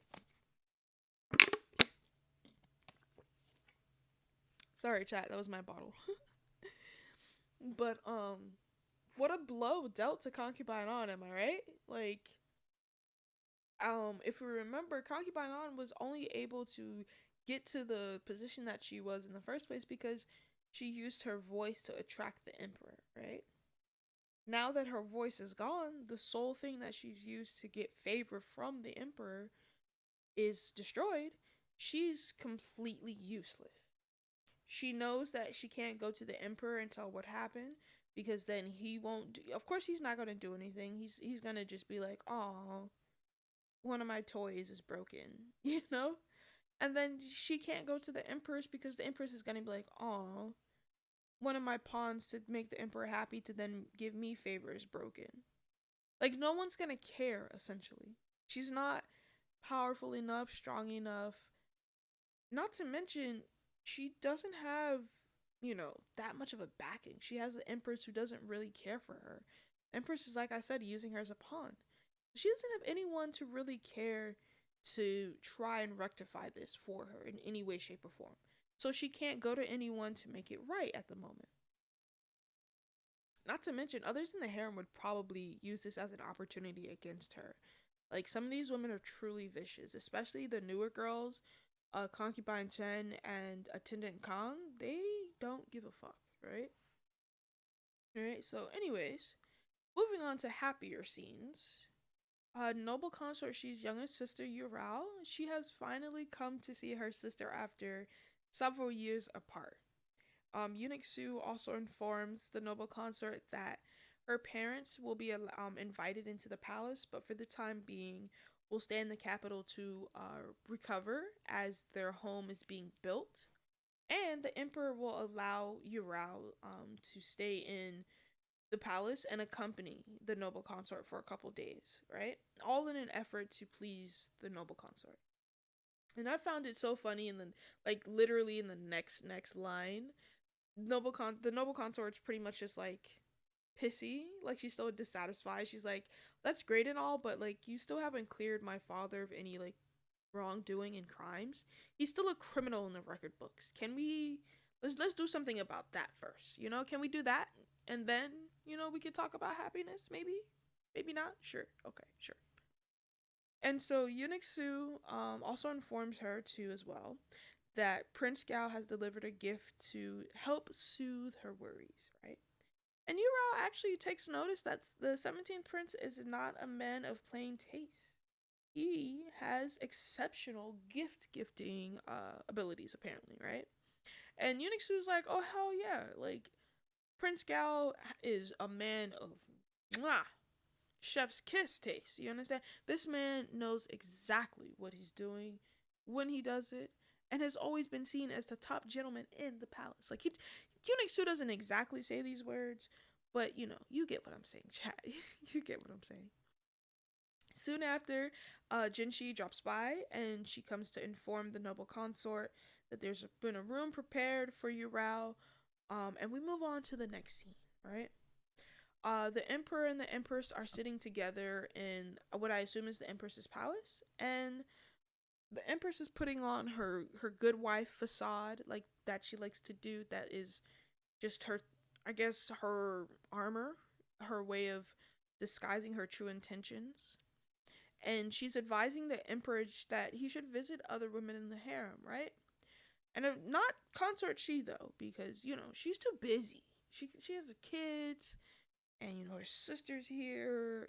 Sorry, chat, that was my bottle. But what a blow dealt to Concubine An, am I right? Like, if we remember, Concubine An was only able to get to the position that she was in the first place because she used her voice to attract the emperor, right? Now that her voice is gone, the sole thing that she's used to get favor from the emperor is destroyed. She's completely useless. She knows that she can't go to the emperor and tell what happened, because then he won't do, of course he's not going to do anything. He's going to just be like, "Oh, one of my toys is broken." And then she can't go to the empress, because the empress is going to be like, "Oh, one of my pawns to make the emperor happy to then give me favor is broken." Like, no one's going to care, essentially. She's not powerful enough, strong enough. Not to mention, she doesn't have, that much of a backing. She has the Empress who doesn't really care for her. Empress is, like I said, using her as a pawn. She doesn't have anyone to really care to try and rectify this for her in any way, shape, or form. So she can't go to anyone to make it right at the moment. Not to mention, others in the harem would probably use this as an opportunity against her. Like, some of these women are truly vicious, especially the newer girls, Concubine Chen and Attendant Kong. They don't give a fuck, right? Alright, so anyways, moving on to happier scenes. Noble consort, she's youngest sister Yurao. She has finally come to see her sister after several years apart. Eunuch Su also informs the noble consort that her parents will be invited into the palace, but for the time being, will stay in the capital to recover as their home is being built. And the emperor will allow Yurao to stay in the palace and accompany the noble consort for a couple days, right? All in an effort to please the noble consort. And I found it so funny in the like literally in the next line, the noble consort's pretty much just like pissy, like she's so dissatisfied. She's like, "That's great and all, but like you still haven't cleared my father of any like wrongdoing and crimes. He's still a criminal in the record books. Can we let's do something about that first? You know, can we do that? And then, we could talk about happiness, maybe? Maybe not? Sure. Okay, sure." And so Eunuch Su also informs her too as well that Prince Gao has delivered a gift to help soothe her worries, right? And Yurao actually takes notice that the 17th prince is not a man of plain taste. He has exceptional gifting abilities, apparently, right? And Eunuch Su's like, oh, hell yeah. Like, Prince Gao is a man of mwah, chef's kiss taste. You understand? This man knows exactly what he's doing when he does it, and has always been seen as the top gentleman in the palace. Like Eunuch Su doesn't exactly say these words, but you get what I'm saying, chat. You get what I'm saying. Soon after, Jinshi drops by and she comes to inform the noble consort that there's been a room prepared for Yurao. And we move on to the next scene, right? The emperor and the empress are sitting together in what I assume is the empress's palace, and the empress is putting on her good wife facade, like that she likes to do. That is just her, I guess, her armor, her way of disguising her true intentions. And she's advising the emperor that he should visit other women in the harem, right? And not consort she though, because she's too busy. She has a kid, and her sister's here,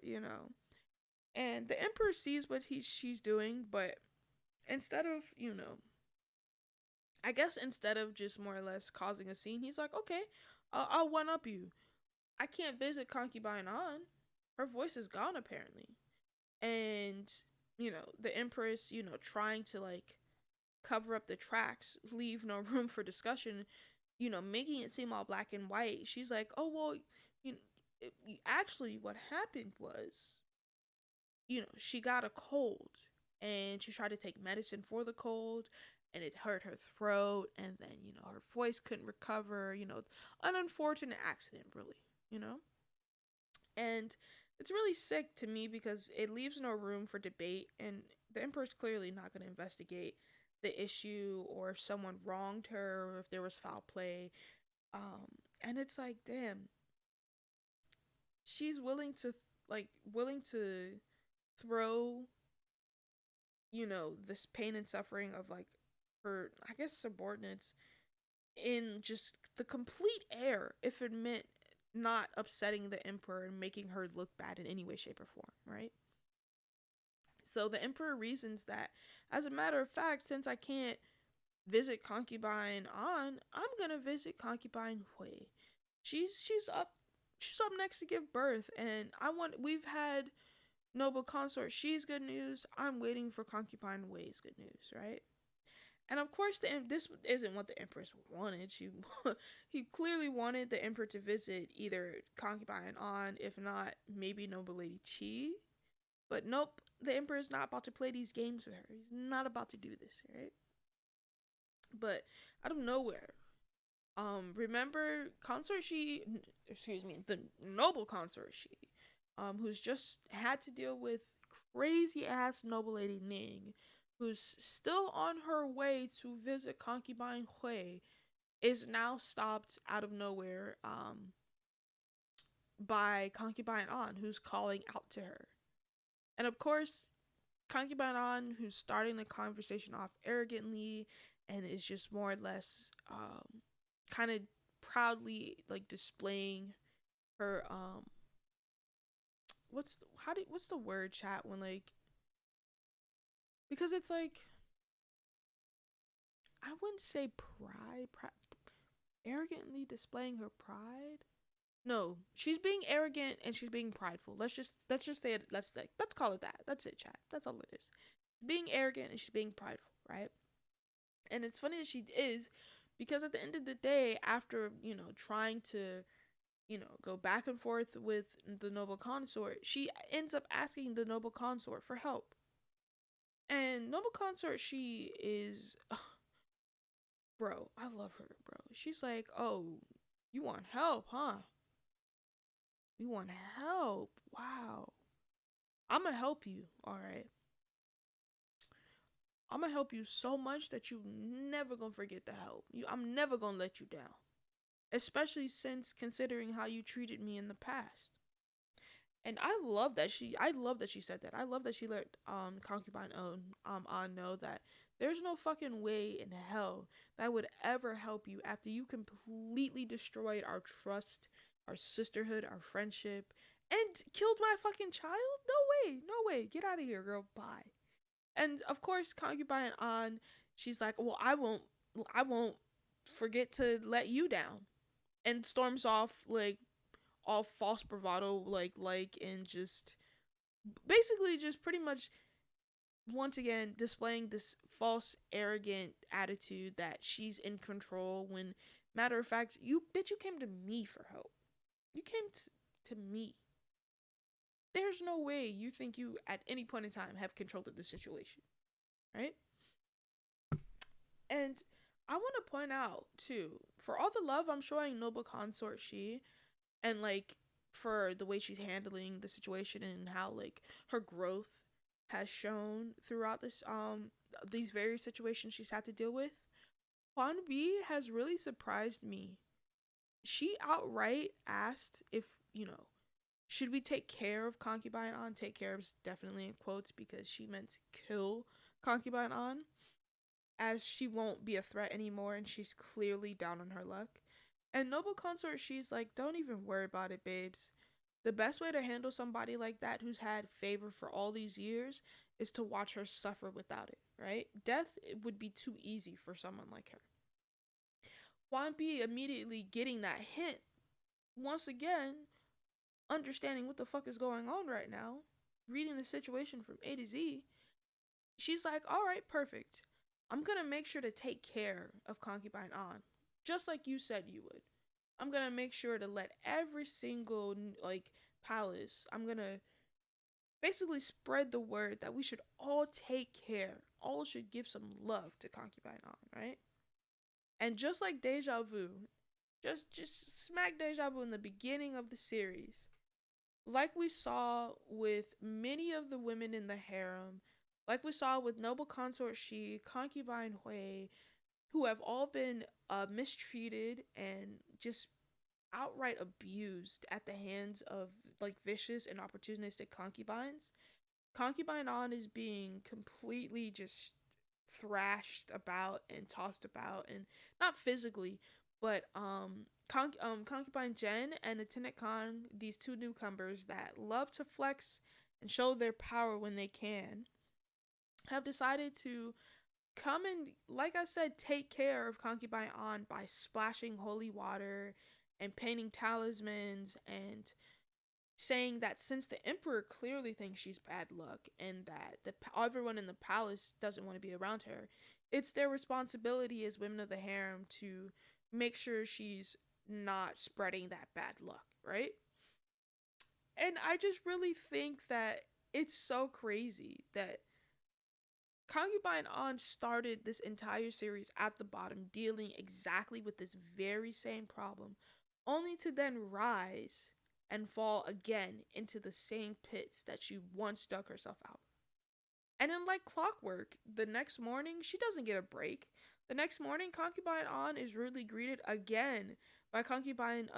and the emperor sees what she's doing, but instead of I guess instead of just more or less causing a scene, he's like, okay, I'll one up you. I can't visit concubine on. Her voice is gone apparently, and the empress, trying to like cover up the tracks, leave no room for discussion, making it seem all black and white. She's like, oh well, you know, actually what happened was she got a cold and she tried to take medicine for the cold, and it hurt her throat, and then her voice couldn't recover, an unfortunate accident really, and it's really sick to me because it leaves no room for debate, and the emperor's clearly not going to investigate the issue or if someone wronged her or if there was foul play. And it's like, damn, she's willing to throw this pain and suffering of like her, I guess, subordinates in just the complete air if it meant not upsetting the emperor and making her look bad in any way, shape, or form, right? So the emperor reasons that, as a matter of fact, since I can't visit concubine on, I'm gonna visit concubine Hui. She's up next to give birth, and we've had noble consort, she's good news. I'm waiting for concubine Wei's good news, right? And of course, this isn't what the empress wanted. He clearly wanted the emperor to visit either concubine on, if not maybe noble lady Qi. But nope, the emperor is not about to play these games with her. He's not about to do this, right? But out of nowhere, remember consort she, excuse me, the noble consort she, who's just had to deal with crazy ass noble lady Ning, who's still on her way to visit concubine Hui, is now stopped out of nowhere by concubine An, who's calling out to her. And of course, concubine An, who's starting the conversation off arrogantly and is just more or less kind of proudly like displaying her what's the word, chat, when like, because it's like, I wouldn't say arrogantly displaying her pride. No, she's being arrogant and she's being prideful. Let's just say it. Let's call it that. That's it, chat. That's all it is. Being arrogant and she's being prideful, right? And it's funny that she is, because at the end of the day, after trying to go back and forth with the noble consort, she ends up asking the noble consort for help. And noble consort, she is, bro, I love her, bro. She's like, oh, you want help, huh? You want help? Wow. I'm gonna help you, all right? I'm gonna help you so much that you never gonna forget the help. I'm never gonna let you down, especially since considering how you treated me in the past. And I love that she said that. I love that she let concubine on know that there's no fucking way in hell that would ever help you after you completely destroyed our trust, our sisterhood, our friendship, and killed my fucking child. No way, no way. Get out of here, girl. Bye. And of course, concubine on, she's like, well, I won't forget to let you down, and storms off like all false bravado, and just basically just pretty much once again displaying this false arrogant attitude that she's in control, when matter of fact, you came to me for help. You came to me. There's no way you think you at any point in time have control of the situation, right? And I want to point out too, for all the love I'm showing noble consort she, and like for the way she's handling the situation and how like her growth has shown throughout these various situations she's had to deal with, Huan B has really surprised me. She outright asked if, should we take care of concubine on? Take care of definitely in quotes, because she meant to kill concubine on, as she won't be a threat anymore and she's clearly down on her luck. And noble consort, she's like, don't even worry about it, babes. The best way to handle somebody like that who's had favor for all these years is to watch her suffer without it, right? Death would be too easy for someone like her. Juan B immediately getting that hint, once again, understanding what the fuck is going on right now, reading the situation from A to Z, she's like, all right, perfect. I'm gonna make sure to take care of concubine on, just like you said you would. I'm gonna make sure to let every single like palace. I'm gonna basically spread the word that we should all take care. All should give some love to concubine on, right? And just like deja vu, just smack deja vu in the beginning of the series, like we saw with many of the women in the harem, like we saw with noble consort Shi, concubine Hui, who have all been mistreated and just outright abused at the hands of like vicious and opportunistic concubines. Concubine on is being completely just thrashed about and tossed about, and not physically, but concubine Jen and attendant Khan, these two newcomers that love to flex and show their power when they can, have decided to come and, like I said, take care of concubine on by splashing holy water and painting talismans, and saying that since the emperor clearly thinks she's bad luck and that everyone in the palace doesn't want to be around her, it's their responsibility as women of the harem to make sure she's not spreading that bad luck, right? And I just really think that it's so crazy that Concubine On started this entire series at the bottom, dealing exactly with this very same problem, only to then rise and fall again into the same pits that she once dug herself out. And then, like clockwork, the next morning, she doesn't get a break. The next morning, Concubine On is rudely greeted again by Concubine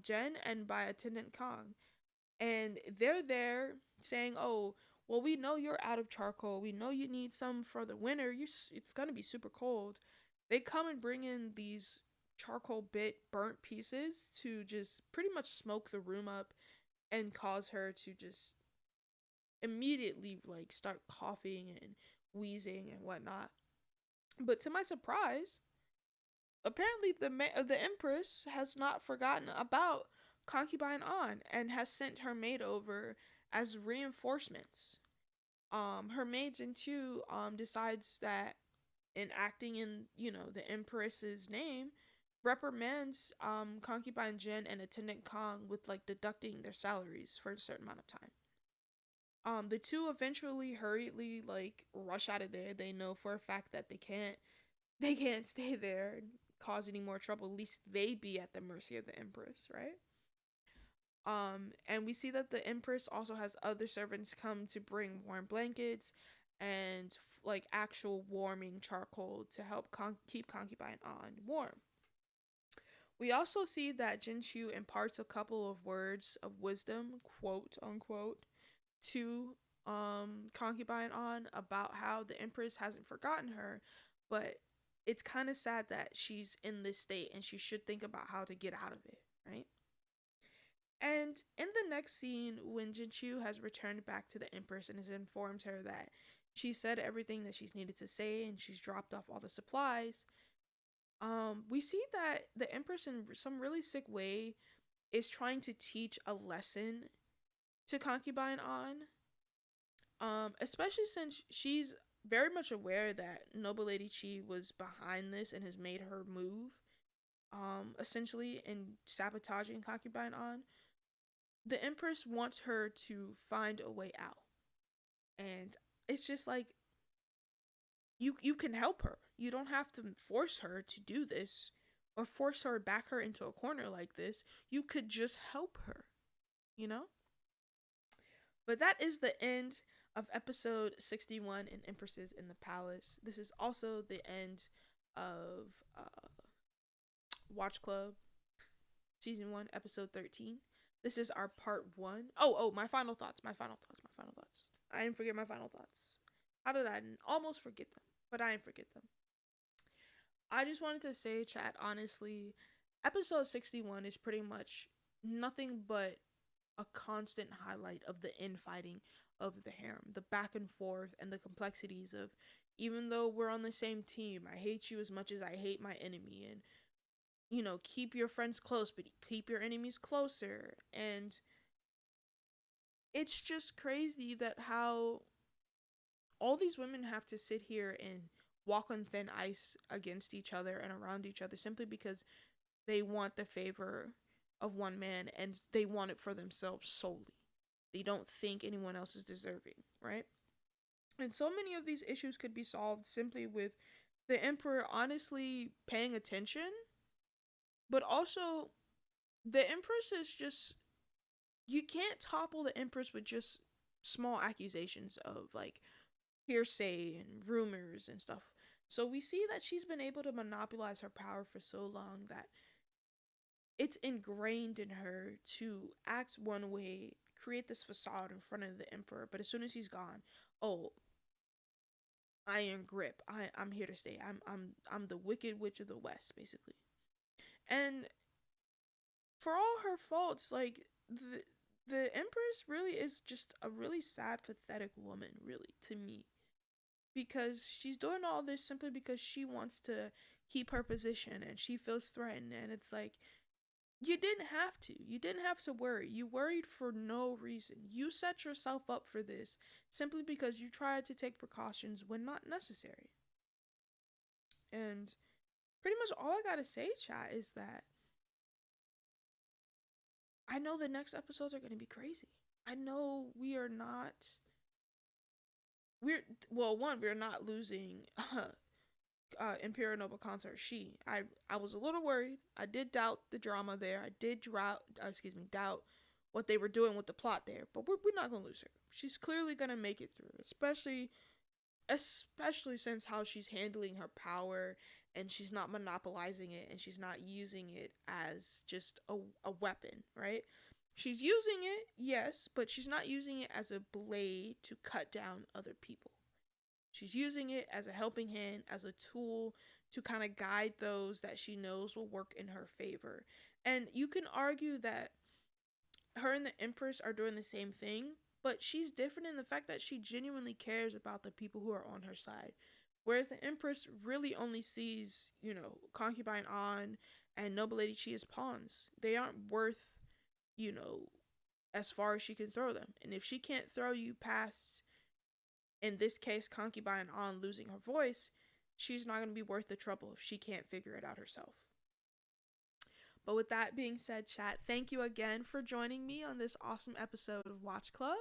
Jen and by Attendant Kong. And they're there saying, oh, well, we know you're out of charcoal, we know you need some for the winter, it's gonna be super cold. They come and bring in these charcoal burnt pieces to just pretty much smoke the room up and cause her to just immediately like start coughing and wheezing and whatnot. But to my surprise, apparently the Empress has not forgotten about concubine An and has sent her maid over as reinforcements. Her maid Jinchu decides that in acting in, the Empress's name, reprimands concubine Jin and attendant Kong with like deducting their salaries for a certain amount of time. The two eventually hurriedly like rush out of there. They know for a fact that they can't stay there and cause any more trouble. At least they be at the mercy of the Empress, right? And we see that the Empress also has other servants come to bring warm blankets and like actual warming charcoal to help keep concubine An warm. We also see that Jinshu imparts a couple of words of wisdom, quote unquote, to concubine An about how the Empress hasn't forgotten her, but it's kind of sad that she's in this state and she should think about how to get out of it, right? And in the next scene, when Jinchu has returned back to the Empress and has informed her that she said everything that she's needed to say and she's dropped off all the supplies, we see that the Empress in some really sick way is trying to teach a lesson to concubine An. Especially since she's very much aware that Noble Lady Chi was behind this and has made her move, essentially in sabotaging concubine An. The Empress wants her to find a way out. And it's just like you can help her. You don't have to force her to do this or force her back her into a corner like this. You could just help her, you know? But that is the end of episode 61 in Empresses in the Palace. This is also the end of Watch Club season 1 episode 13. This is our part 1. Oh, my final thoughts. I didn't forget my final thoughts. How did I almost forget them? But I didn't forget them. I just wanted to say, chat, honestly, episode 61 is pretty much nothing but a constant highlight of the infighting of the harem, the back and forth, and the complexities of, even though we're on the same team, I hate you as much as I hate my enemy, and keep your friends close, but keep your enemies closer. And it's just crazy that how all these women have to sit here and walk on thin ice against each other and around each other simply because they want the favor of one man and they want it for themselves solely. They don't think anyone else is deserving, right? And so many of these issues could be solved simply with the emperor honestly paying attention, but also the empress is just, you can't topple the empress with just small accusations of like hearsay and rumors and stuff. So we see that she's been able to monopolize her power for so long that it's ingrained in her to act one way, create this facade in front of the emperor, but as soon as he's gone, oh, iron grip. I'm here to stay. I'm the wicked witch of the west, basically. And for all her faults, like the empress really is just a really sad, pathetic woman, really, to me. Because she's doing all this simply because she wants to keep her position and she feels threatened. And it's like, you didn't have to. You didn't have to worry. You worried for no reason. You set yourself up for this simply because you tried to take precautions when not necessary. And pretty much all I gotta say, chat, is that I know the next episodes are gonna be crazy. I know we are not. We're not losing Imperial Noble Consort She. I was a little worried. I did doubt the drama there. I did doubt what they were doing with the plot there. But we're not gonna lose her. She's clearly gonna make it through, especially since how she's handling her power and she's not monopolizing it and she's not using it as just a weapon, right? She's using it, yes, but she's not using it as a blade to cut down other people. She's using it as a helping hand, as a tool to kind of guide those that she knows will work in her favor. And you can argue that her and the Empress are doing the same thing, but she's different in the fact that she genuinely cares about the people who are on her side. Whereas the Empress really only sees, Concubine An and Noble Lady Chi as pawns. They aren't worth, you know, as far as she can throw them. And if she can't throw you past, in this case, Concubine An losing her voice, she's not going to be worth the trouble if she can't figure it out herself. But with that being said, chat, thank you again for joining me on this awesome episode of Watch Club.